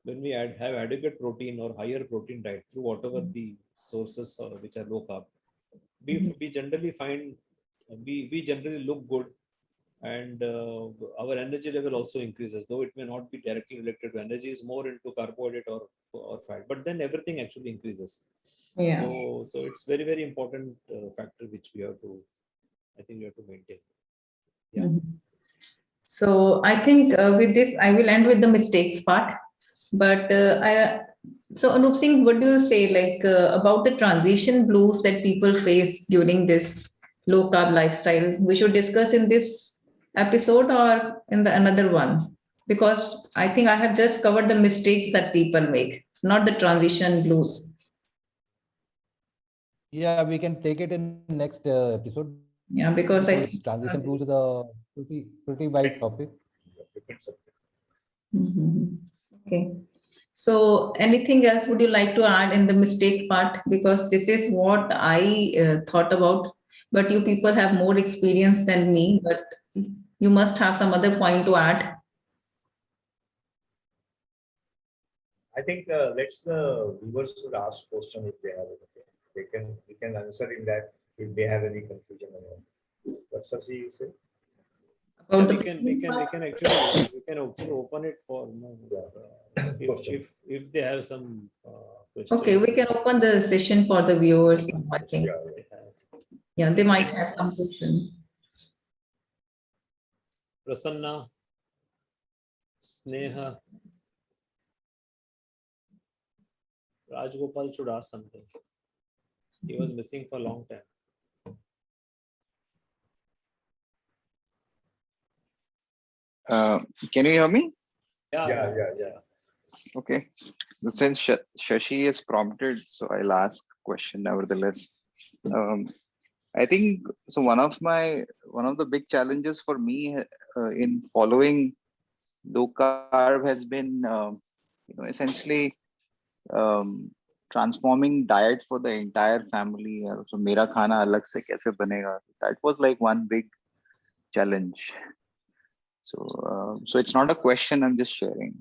when we have adequate protein or higher protein diet through whatever the sources which are low carb, we generally find we generally look good, and our energy level also increases, though it may not be directly related to energy, is more into carbohydrate or fat, but then everything actually increases. Yeah. So it's very important factor which we have to, I think we have to maintain. Yeah. Mhm. So I think with this, I will end with the mistakes part. But so Anup Singh, what do you say like about the transition blues that people face during this low carb lifestyle? We should discuss in this episode or in the another one, because I think I have just covered the mistakes that people make, not the transition blues. Yeah, we can take it in next episode. Yeah, because I think transition blues is a pretty wide topic. Different subject. Mhm. Okay. So anything else would you like to add in the mistake part? Because this is what I thought about, but you people have more experience than me, but you must have some other point to add. I think let's the viewers should ask question if they have it. Okay? We can answer in that if they have any confusion or not. What Sasi you say? About we the can actually open it for Question. if they have some question. Okay, we can open the session for the viewers. I think, Yeah, They have. yeah, they might have some question. Prasanna, Sneha, Rajgopal should ask something. He was missing for a long time. Can you hear me? yeah. Okay. Since Shashi is prompted, so I'll ask question nevertheless. I think so. One of the big challenges for me in following low carb has been, essentially transforming diet for the entire family. So मेरा खाना अलग से कैसे बनेगा? That was like one big challenge. So it's not a question. I'm just sharing.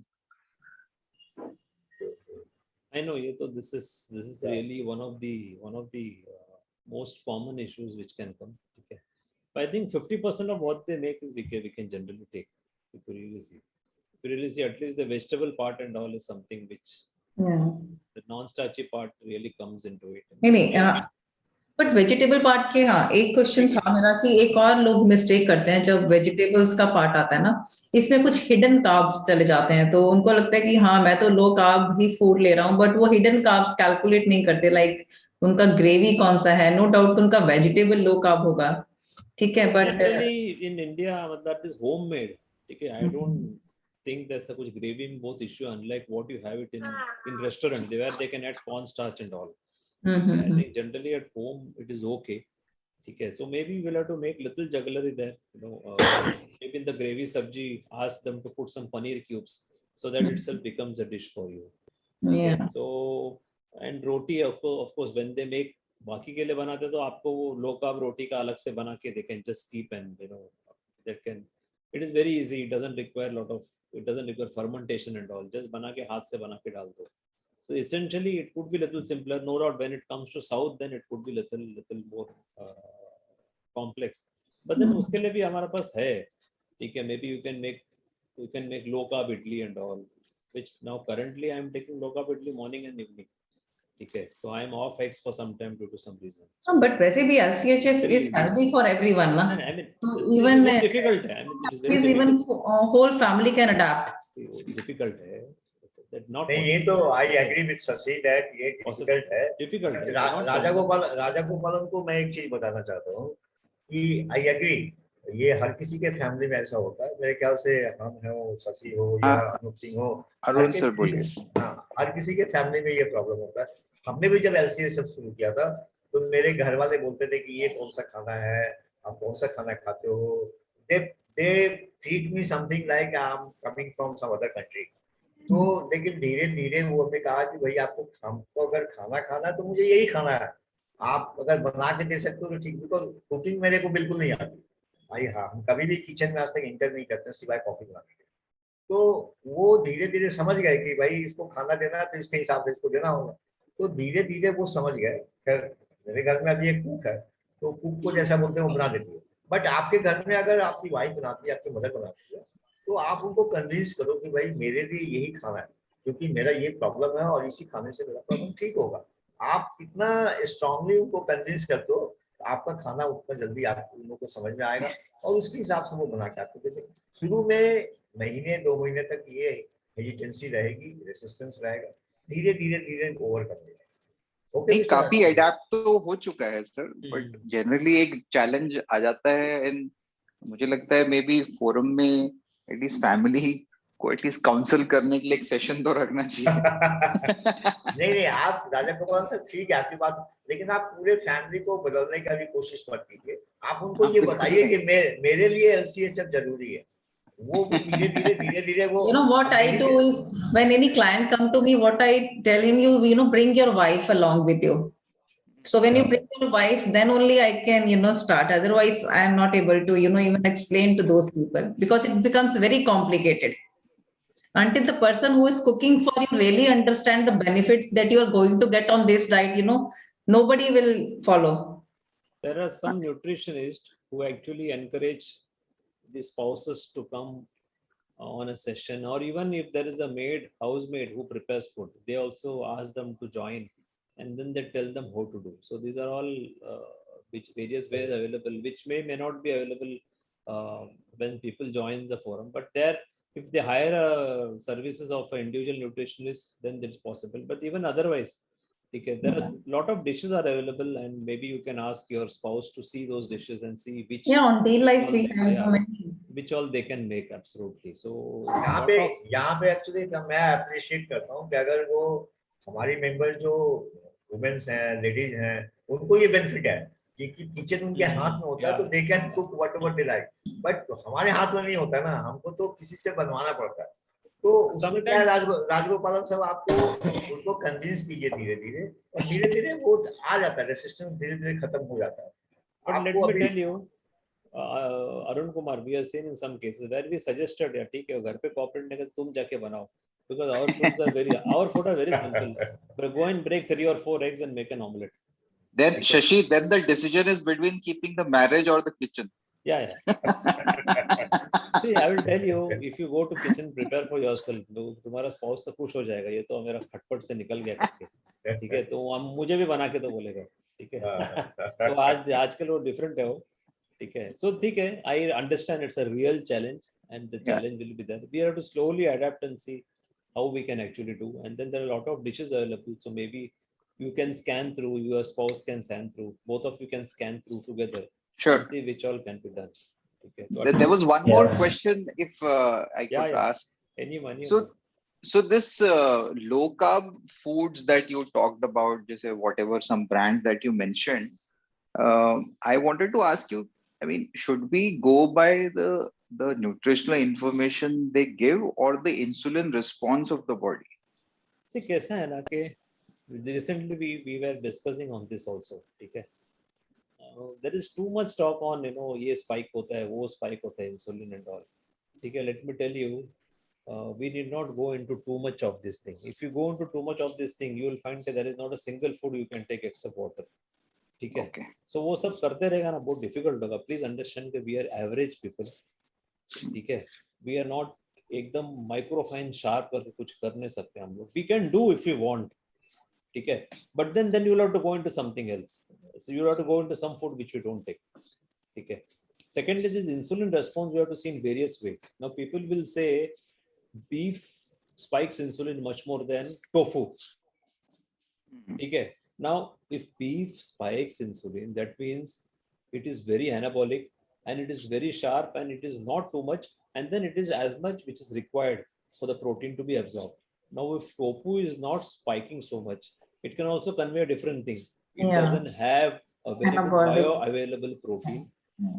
I know, this is really one of the most common issues which can come. Okay, but I think 50% of what they make is we can generally take if you really see. If you really see, at least the vegetable part and all is something which Yeah. the non-starchy part really comes into it. नहीं but vegetable part के हाँ एक question था मेरा कि एक और लोग मिस्टेक करते हैं जब वेजिटेबल्स का पार्ट आता है ना, इसमें कुछ हिडन कार्ब्स चले जाते हैं, तो उनको लगता है कि हाँ मैं तो लो कार्ब ही फूड ले रहा हूँ, बट वो हिडन कार्ब्स कैलकुलेट नहीं करते, लाइक उनका ग्रेवी कौन सा है, नो डाउट उनका वेजिटेबल लो कार्ब होगा, ठीक है, but generally in India that is homemade, ठीक है, I don't think there's a kuch gravy in both issue, unlike what you have it in restaurant where they can add cornstarch and all. I think generally at home it is okay. Okay, so maybe we'll have to make little jugglery there. Maybe in the gravy sabji, ask them to put some paneer cubes, so that itself becomes a dish for you. Okay, yeah. so and roti of course when they make बाकी के लिए बनाते तो आपको वो low carb रोटी का अलग से बना के they can just keep and that can. It is very easy. It doesn't require fermentation and all. Just बना के हाथ से बना के डाल दो. So essentially, it could be little simpler. No doubt, when it comes to south, then it could be little more complex. But then उसके लिए भी हमारे पास है, ठीक है. Maybe you can make low carb idli and all, which now currently I am taking low carb idli morning and evening. Okay, so I am off eggs for some time due to some reason. But वैसे भी LCHF is healthy for everyone, ना? I mean, So it even is difficult. I mean, it is very even difficult. whole family can adapt. Difficult है. That not नहीं ये तो I agree with Sasi that ये difficult है. Difficult है. राजा गोपालन को मैं एक चीज बताना चाहता हूँ कि I agree. ये हर किसी के फैमिली में ऐसा होता है. मेरे ख्याल से हम हो, शशि हो या अनूप सिंह हो, अरुण सर बोलिए. हाँ, हर किसी के फैमिली में ये प्रॉब्लम होता है. हमने भी जब LCHF शुरू किया था तो मेरे घर वाले बोलते थे कि ये कौन सा खाना है, आप कौन सा खाना खाते हो. They treat me something like I'm coming from some other country. तो लेकिन धीरे धीरे वो हमने कहा कि भाई हमको अगर खाना खाना है तो मुझे यही खाना है. आप अगर बना के दे सकते हो तो ठीक, बिकॉज कुकिंग मेरे को बिल्कुल नहीं आती भाई. हाँ, हम कभी भी किचन में आज तक इंटर नहीं करते सिवाय कॉफी बनाने के. तो वो धीरे धीरे समझ गए कि भाई इसको खाना देना है तो इसके हिसाब से इसको देना होगा. तो धीरे धीरे वो समझ गए. खैर मेरे घर में अभी एक कुक है तो कुक को जैसा बोलते हैं वो बना देती है। बट आपके घर में अगर आपकी वाइफ बनाती है, आपकी मदर बनाती है, तो आप उनको कन्विंस करो कि भाई मेरे लिए यही खाना है, क्योंकि मेरा ये प्रॉब्लम है और इसी खाने से मेरा प्रॉब्लम ठीक होगा। आप कितना स्ट्रांगली उनको कन्विंस कर दो, आपका खाना उतना जल्दी आपको उन लोगों को समझ में आएगा और उसके हिसाब से वो बना के आपको देंगे। शुरू में महीने 2 महीने तक ये हेजिटेंसी रहेगी, रेसिस्टेंस रहेगा, धीरे धीरे धीरे ओवर कर देगा। नहीं, काफी अडेप्ट तो हो चुका है सर, बट जनरली एक चैलेंज आ जाता है एंड मुझे लगता है मे बी फोरम में एटलीस्ट फैमिली को एटलीस्ट काउंसल करने के लिए एक सेशन तो रखना चाहिए। नहीं, आप राजा गोपाल सर ठीक है आपकी बात, लेकिन आप पूरे फैमिली को बदलने का भी कोशिश मत कीजिए। आप उनको ये बताइए कि मेरे लिए LCHF जरूरी है। वो धीरे धीरे वो, you know what I do is when any client come to me, what I tell him, you know, bring your wife along with you. So when you bring your wife, then only I can, you know, start. Otherwise, I am not able to, you know, even explain to those people because it becomes very complicated. Until the person who is cooking for you really understand the benefits that you are going to get on this diet, you know, nobody will follow. There are some nutritionists who actually encourage the spouses to come on a session, or even if there is a housemaid who prepares food, they also ask them to join, and then they tell them how to do. So these are all which various ways available, which may not be available when people join the forum, but there, if they hire services of an individual nutritionist, then it's possible. But even otherwise, okay, there are a lot of dishes are available, and maybe you can ask your spouse to see those dishes and see which on day life we have many. Which all they can make. Absolutely. So यहाँ पे actually मैं appreciate करता हूँ कि अगर वो हमारी member जो वुमेन्स हैं, लेडीज हैं, उनको ये बेनिफिट है कि किचन उनके हाथ में होता है, तो they can cook whatever they like. But हमारे हाथ में नहीं होता ना, हमको तो किसी से बनवाना पड़ता है। तो उसमें क्या है, राजगोपालन साहब, आपको उनको कन्विंस कीजिए धीरे धीरे, और धीरे धीरे वो आ जाता है, रेसिस्टेंस धीरे धीरे खत्म हो जाता है। But let me tell you, Arun Kumar, we have seen in some cases where we suggested, yeah, ठीक है, घर पे cooperate नहीं करते, तुम जाके बनाओ, because our food are very simple. But go and break 3 or 4 eggs and make an omelette. Then Shashi, then the decision is between keeping the marriage or the kitchen. Yeah. See, I will tell you, if you go to kitchen, prepare for yourself. तुम्हारा spouse तो खुश हो जाएगा, ये तो मेरा खटपट से निकल गया करके, ठीक है, तो मुझे भी बना के तो बोलेगा, ठीक है। तो आजकल वो different है वो, ठीक है। So ठीक है, I understand it's a real challenge, and the challenge will be there. We have to slowly adapt and see how we can actually do. And then there are a lot of dishes available, so maybe you can scan through, your spouse can scan through, both of you can scan through together. Sure. And see which all can be done. Okay. There was one more question, if I could ask. Anyone. So this low carb foods that you talked about, just whatever some brands that you mentioned, I wanted to ask you, I mean, should we go by the nutritional information they give or the insulin response of the body? See, कैसा है ना कि recently we were discussing on this also, ठीक है। There is too much talk on, you know, ये spike होता है, वो spike होता है, insulin and all, ठीक है। Let me tell you, we need not go into too much of this thing. If you go into too much of this thing, you will find that there is not a single food you can take except water, ठीक है। So वो सब करते रहेगा ना, बहुत difficult होगा। Please understand that we are average people, ठीक है। We are not एकदम microfine sharp करके कुछ कर नहीं सकते हम लोग। We can do if we want, ठीक है, but then you will have to go into something else. So you have to go into some food which you don't take, ठीक है। Secondly, this insulin response we have to see in various ways. Now people will say beef spikes insulin much more than tofu, ठीक है। Now if beef spikes insulin, that means it is very anabolic and it is very sharp and it is not too much, and then it is as much which is required for the protein to be absorbed. Now if tofu is not spiking so much, it can also convey a different thing. It doesn't have a very good bioavailable protein,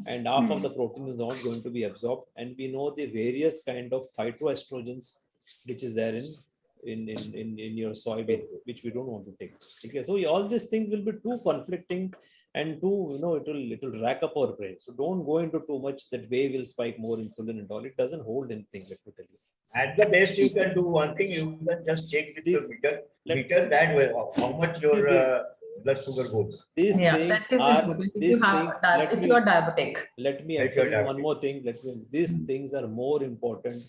and half of the protein is not going to be absorbed, and we know the various kind of phytoestrogens which is there in your soybean, which we don't want to take, okay? So all these things will be too conflicting and too, you know, it will rack up our brain. So don't go into too much that whey will spike more insulin and all. It doesn't hold anything, let me tell you. At the best, you can do one thing, you can just check with the meter that way how much your blood sugar goes. These Yeah, things that is are important. If these you have, things. Let if me you are diabetic. let me If you are emphasize one diabetic. more thing. These things are more important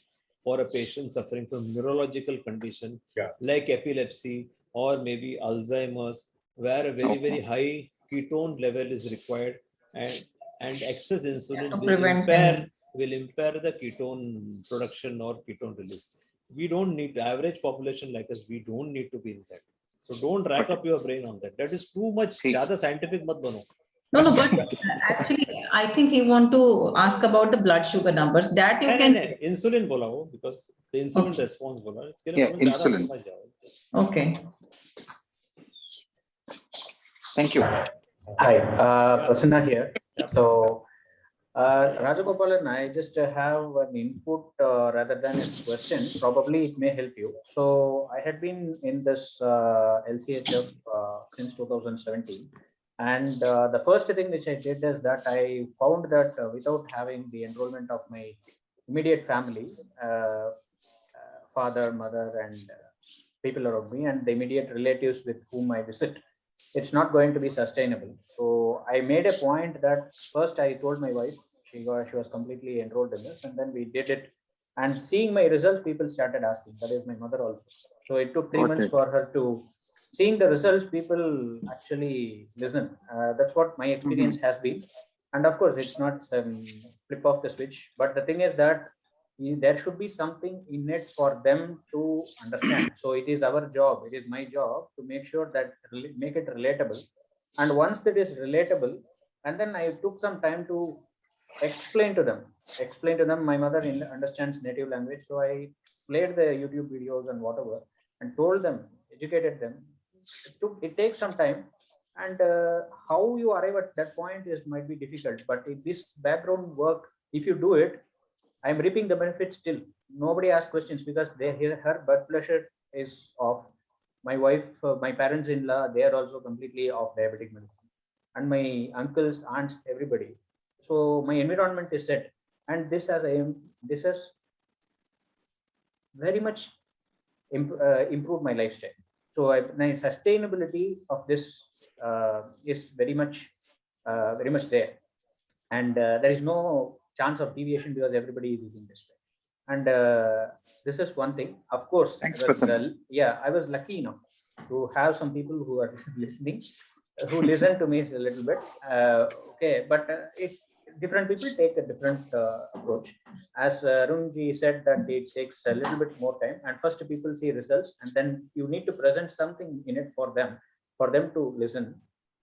for a patient suffering from neurological condition Yeah. like epilepsy or maybe Alzheimer's, where a very high ketone level is required, and excess insulin To prevent any. will impair the ketone production or ketone release. We don't need, average population like us, we don't need to be in that. So don't rack up your brain on that. That is too much. ठीक. ज़्यादा scientific मत बनो. No, but actually, I think he want to ask about the blood sugar numbers. That you can. नहीं, insulin बोला वो, because the insulin Okay. response बोला. इसके लिए Yeah, बोलो ज़्यादा insulin. समझ जाओ. Okay. Thank you. Hi, Prasanna here. Yeah. So, Rajagopalan, I just have an input rather than a question. Probably it may help you. So, I had been in this LCHF since 2017. And the first thing which I did is that I found that without having the enrollment of my immediate family, father, mother, and people around me, and the immediate relatives with whom I visit, it's not going to be sustainable. So I made a point that first I told my wife, she was completely enrolled in this, and then we did it. And seeing my results, people started asking. That is my mother also. So it took 3 months Okay. for her to seeing the results. People actually listen. That's what my experience has been. And of course, it's not some flip off the switch. But the thing is that there should be something in it for them to understand. So it is our job, it is my job to make sure that make it relatable. And once that is relatable, and then I took some time to explain to them. My mother understands native language, so I played the YouTube videos and whatever, and told them, educated them. It takes some time, and how you arrive at that point might be difficult. But if this background work, if you do it, I'm reaping the benefits still. Nobody asks questions because her blood pressure is off. My wife, my parents-in-law, they are also completely off diabetic medicine, and my uncles, aunts, everybody. So my environment is set, and this has very much improved my lifestyle. So my sustainability of this is very much there, and there is no chance of deviation because everybody is using this way. And this is one thing. Of course, Thanks, I was, Prasanna. I was lucky enough to have some people who are listening, who listen to me a little bit. Okay, but different people take a different approach. As Arunji said, that it takes a little bit more time, and first people see results, and then you need to present something in it for them to listen.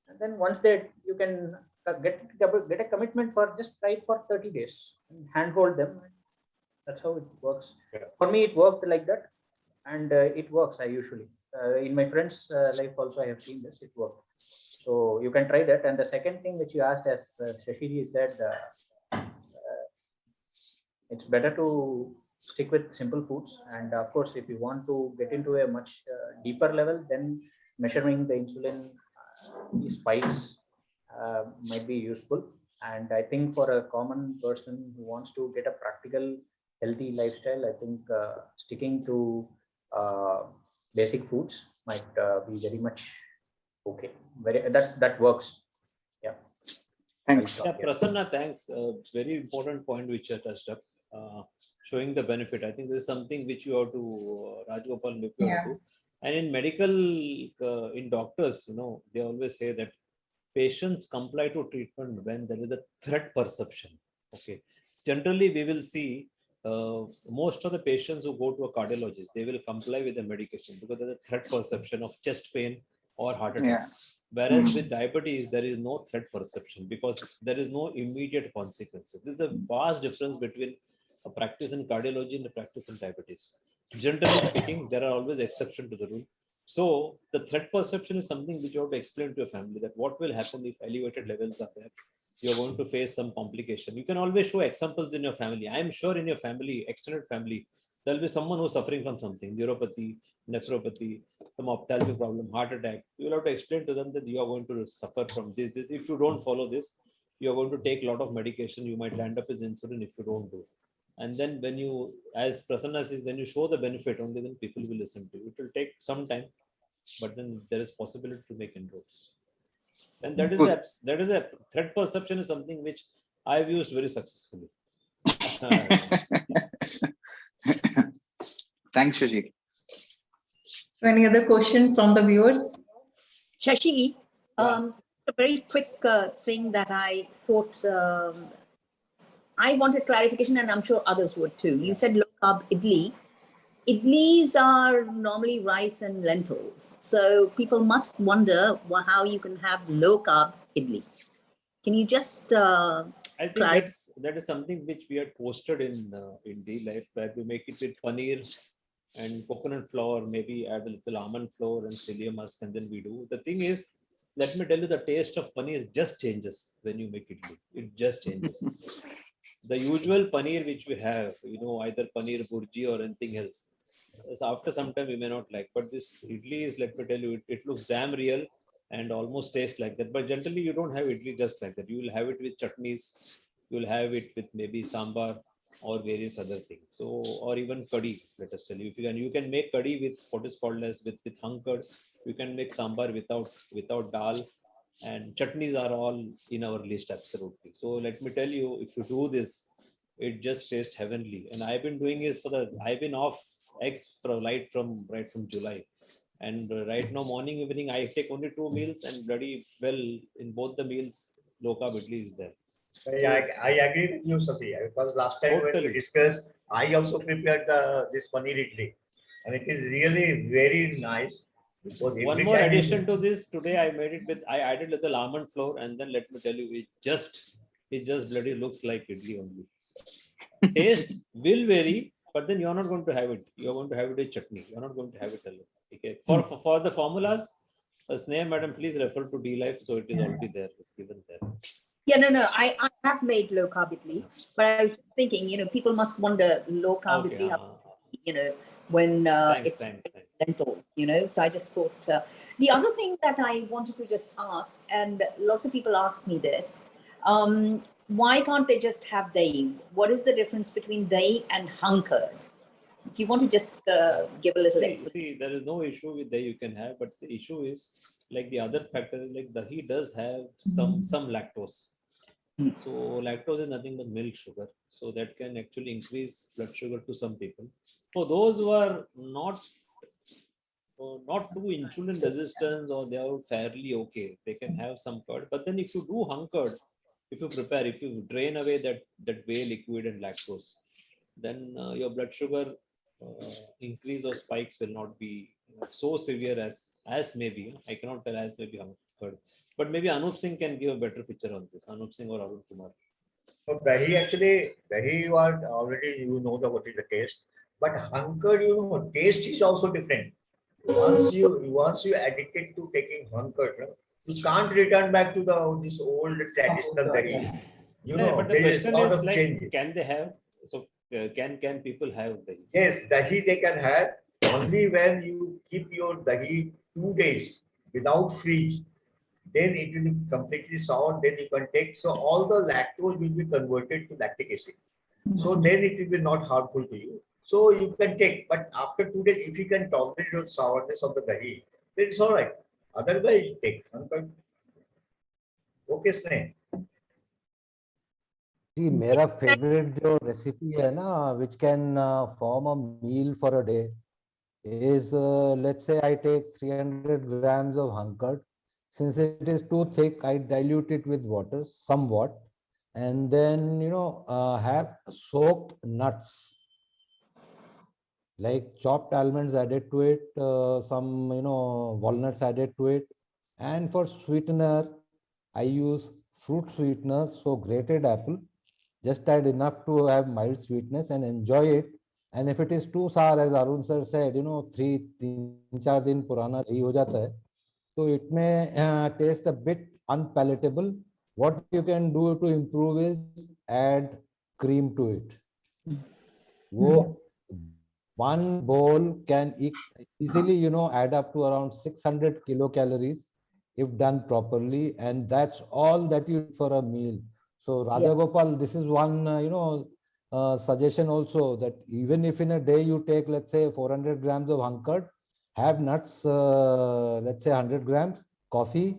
And then once you can get a commitment for just try it for 30 days and handhold them. That's how it works. Yeah. For me, it worked like that, and it works. I usually in my friends' life also I have seen this. It worked. So you can try that. And the second thing which you asked, as Shashiji said, it's better to stick with simple foods. And of course, if you want to get into a much deeper level, then measuring the insulin spikes might be useful. And I think for a common person who wants to get a practical, healthy lifestyle, I think sticking to basic foods might be very much okay. That works. Yeah. Thanks. Yeah, Prasanna, thanks. Very important point which you touched up, showing the benefit. I think this is something which you have to, Rajgopal, look into. And in medical, in doctors, they always say that patients comply to treatment when there is a threat perception. Okay. Generally, we will see most of the patients who go to a cardiologist, they will comply with the medication because there's a threat perception of chest pain or heart attack. Yeah. Whereas with diabetes, there is no threat perception because there is no immediate consequences. This is a vast difference between a practice in cardiology and a practice in diabetes. Generally speaking, there are always exceptions to the rule. So the threat perception is something which you have to explain to your family, that what will happen if elevated levels are there. You're going to face some complication. You can always show examples in your family. I am sure in your family, extended family, there'll be someone who's suffering from something, neuropathy, nephropathy, some ophthalmic problem, heart attack. You will have to explain to them that you are going to suffer from this. If you don't follow this, you are going to take a lot of medication. You might land up with insulin if you don't do. And then when you, as Prasanna says, when you show the benefit, only then people will listen to you. It will take some time, but then there is possibility to make inroads. And that is Good. that is a threat perception is something which I've used very successfully. Thanks, Shashi. So any other question from the viewers? Shashi, Yeah. a very quick thing that I thought I wanted clarification, and I'm sure others would too. You said low carb idli. Idlis are normally rice and lentils, so people must wonder how you can have low carb idli. Can you just I think clarify? that is something which we had posted in daily life, where we make it with paneer and coconut flour, maybe add a little almond flour and psyllium husk, and then we do. The thing is, let me tell you, the taste of paneer just changes when you make idli. It just changes. The usual paneer which we have, either paneer burji or anything else. So after some time we may not like, but this idli is, let me tell you, it looks damn real and almost tastes like that. But generally you don't have idli just like that. You will have it with chutneys, you will have it with maybe sambar or various other things. So, or even curry, let us tell you. If you can make curry with what is called as with hung curd. You can make sambar without dal, and chutneys are all in our list absolutely. So let me tell you, if you do this, it just tastes heavenly. And I've been doing this I've been off eggs right from July. And right now, morning, evening, I take only 2 meals, and bloody well in both the meals, low carb idli is there. I agree with you, Sasi, because last time when we Totally. discussed, I also prepared this paneer idli, and it is really very nice. Because One every more time addition to this, today I made it with, I added little almond flour, and then let me tell you, it just bloody looks like idli only. Taste will vary, but then you're not going to have it. You're going to have it with chutney. You're not going to have it alone. Okay. For the formulas, Sneha madam, please refer to D Life. So it is already there. It's given there. Yeah, no. I have made low carb idli, but I was thinking, people must wonder low carb Okay. idli, when Thanks. lentils, So I just thought the other thing that I wanted to just ask, and lots of people ask me this, why can't they just have dahi? What is the difference between dahi and hung curd? Do you want to just give a little explanation? See, there is no issue with dahi you can have, but the issue is like the other factor is like dahi does have some lactose. So lactose is nothing but milk sugar. So that can actually increase blood sugar to some people. For those who are not too insulin resistant, or they are fairly okay, they can have some curd. But then if you do hung curd, if you drain away that whey liquid and lactose, then your blood sugar increase or spikes will not be so severe as maybe. I cannot tell as maybe hung curd, but maybe Anup Singh can give a better picture on this. Anup Singh or Arun Kumar. So dahi you are already what is the taste, but hung curd taste is also different. Once you addicted to taking hung curd, you can't return back to this old traditional dahi. But the there is question a lot is of like, change. can they have? So can people have dahi? Yes, dahi they can have only when you keep your dahi 2 days without fridge. Then it will be completely sour. Then you can take. So all the lactose will be converted to lactic acid. So then it will be not harmful to you. So you can take. But after 2 days, if you can tolerate the sourness of the dahi, then it's all right. Otherwise, you take. Okay, Sneh. जी मेरा favourite जो recipe है ना which can form a meal for a day is let's say I take 300 grams of hung curd. Since it is too thick, I dilute it with water somewhat, and then have soaked nuts like chopped almonds added to it, some walnuts added to it, and for sweetener I use fruit sweeteners, so grated apple. Just add enough to have mild sweetness and enjoy it. And if it is too sour, as Arun sir said, 3-4 दिन पुराना ही हो जाता है, so it may taste a bit unpalatable. What you can do to improve is add cream to it. One bowl can easily add up to around 600 kilocalories if done properly, and that's all that you need for a meal. So Rajagopal, this is one suggestion also, that even if in a day you take, let's say, 400 grams of hung curd, have nuts, let's say 100 grams, coffee,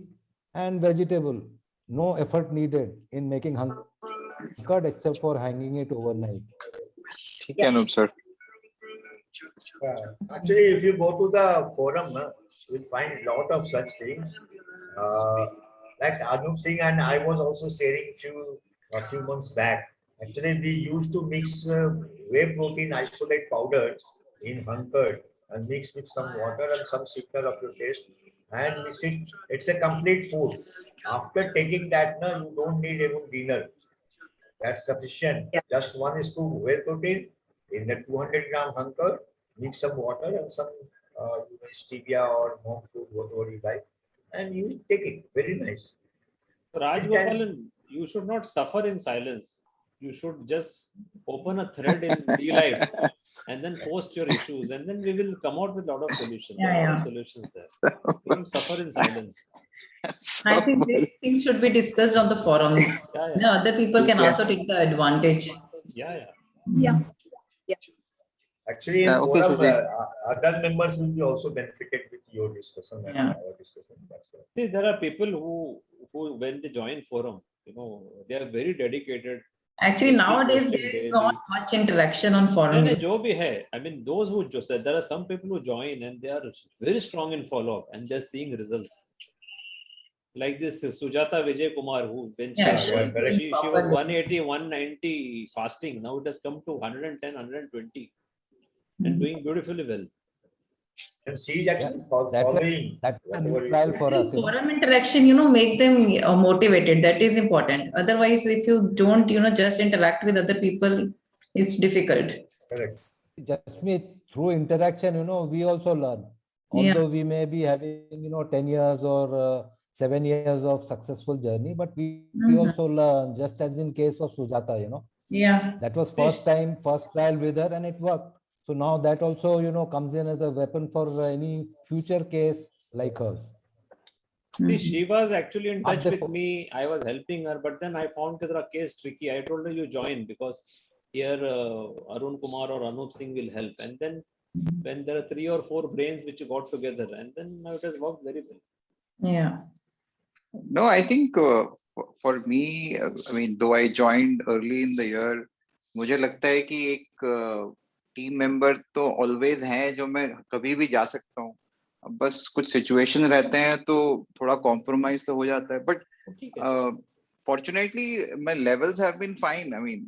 and vegetable. No effort needed in making hunkered except for hanging it overnight. ठीक है Anoop sir. Actually, if you go to the forum, you'll find a lot of such things. Like Anup Singh and I was also sharing a few months back. Actually, we used to mix whey protein isolate powder in hunkered and mix with some water and some sweetener of your taste and mix it. It's a complete food. After taking that, you don't need even dinner. That's sufficient. Yeah. Just 1 scoop whey protein in the 200-gram hunker. Mix some water and some stevia or monk fruit, whatever you like, and you take it. Very nice. Raj Gopalan, you should not suffer in silence. You should just open a thread in DLive and then post your issues, and then we will come out with a lot of solutions. There are a lot of solutions there. You don't suffer in silence. I think these things should be discussed on the forum. Yeah. No, other people can also take the advantage. Yeah. Yeah. Actually, in Okay, forum, Sujeet. other members will be also benefited with your discussion and Yeah. our discussion. That's why. See, there are people who when they join forum, they are very dedicated. Actually, Keep nowadays posting there is daily. not much interaction on forum. No, jo bhi hai. I mean, those who just said there are some people who join and they are very strong in follow up and they're seeing results. Like this Sujata Vijay Kumar, who when Yeah, she she's very was proper. 180, 190 fasting. Now it has come to 110, 120 and doing beautifully well. And she is actually That was- following. That's a whatever new you trial say. for us. Forum interaction, make them motivated. That is important. Otherwise, if you don't, just interact with other people, it's difficult. Correct. Just through interaction, we also learn. Yeah. Although we may be having, 10 years or 7 years of successful journey, but we Mhm. also learn, just as in case of Sujata, Yeah. that was first time, first trial with her and it worked. So now that also, comes in as a weapon for any future case like hers. See, she was actually in touch At the with fo- me. I was helping her, but then I found the case tricky. I told her you join because here Arun Kumar or Anup Singh will help. And then when there are 3 or 4 brains which got together, and then now it has worked very well. Yeah. No, I think for me, I mean, though I joined early in the year, मुझे लगता है कि एक team member तो always हैं जो मैं कभी भी जा सकता हूँ. अब बस कुछ सिचुएशन रहते हैं तो थोड़ा कॉम्प्रोमाइज तो हो जाता है. बट ठीक है. fortunately, my levels have been fine. I mean,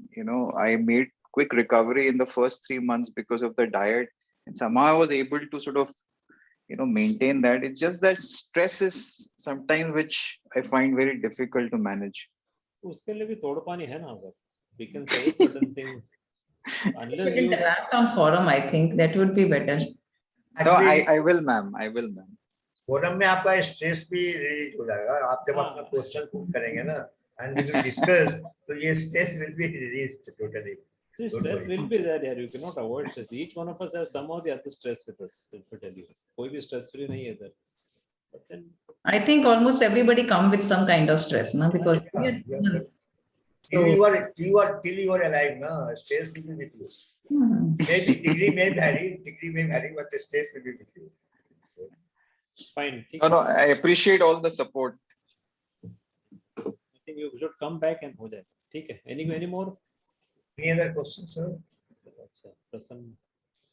I made quick recovery in the first 3 months because of the diet, and somehow I was able to sort of maintain that. It's just that stress is sometimes which I find very difficult to manage. उसके लिए भी तोड़ पानी है ना अगर. We can suggest certain things. You Unless should you interact on forum, I think that would be better. No, Actually, I will, ma'am. I will, ma'am. Forum में आपका स्ट्रेस भी रिलीज हो जाएगा. आप जब अपना क्वेश्चन पुट करेंगे ना and we will discuss, तो ये stress will be released totally. see, Don't stress worry. will be there. You cannot avoid stress. Each one of us have some or the other stress with us. Let me tell you. कोई भी stress free नहीं है इधर. But then I think almost everybody come with some kind of stress, no? Because we are Yeah. humans. Till So, you are alive, na, stress will be with you. Maybe degree may vary, but the stress will be with you. fine. ठीक No, है. I appreciate all the support. I think you should come back and हो जाए. ठीक है. Any more? Any other questions, sir? अच्छा.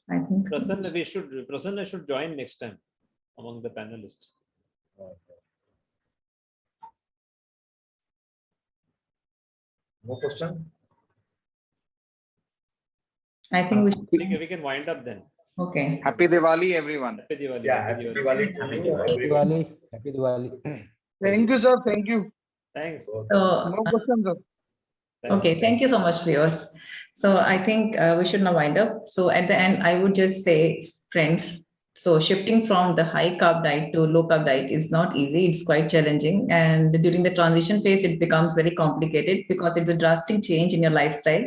I think. Prasanna should join next time among the panelists. No question? I think we should. ठीक है. We can wind up then. Okay. Happy Diwali, everyone. Happy Diwali. Yeah, Happy happy Diwali. Diwali to Happy you, Diwali. everyone. Happy Diwali. Thank you, sir. Thank you. Thanks. So, No question, sir. okay, thank you so much, viewers. So I think we should now wind up. So at the end, I would just say, friends, so shifting from the high carb diet to low carb diet is not easy. It's quite challenging. And during the transition phase, it becomes very complicated because it's a drastic change in your lifestyle.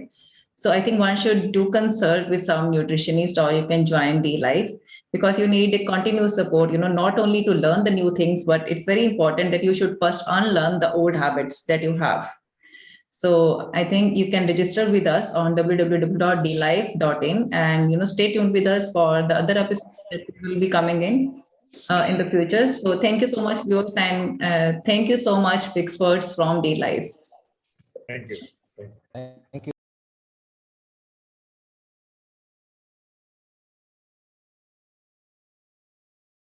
So I think one should do consult with some nutritionist, or you can join DLive, because you need a continuous support, not only to learn the new things, but it's very important that you should first unlearn the old habits that you have. So I think you can register with us on www.dlive.in, and stay tuned with us for the other episodes that will be coming in. in the future. So thank you so much, viewers, and thank you so much, the experts from Day Life. Thank you. Thank you.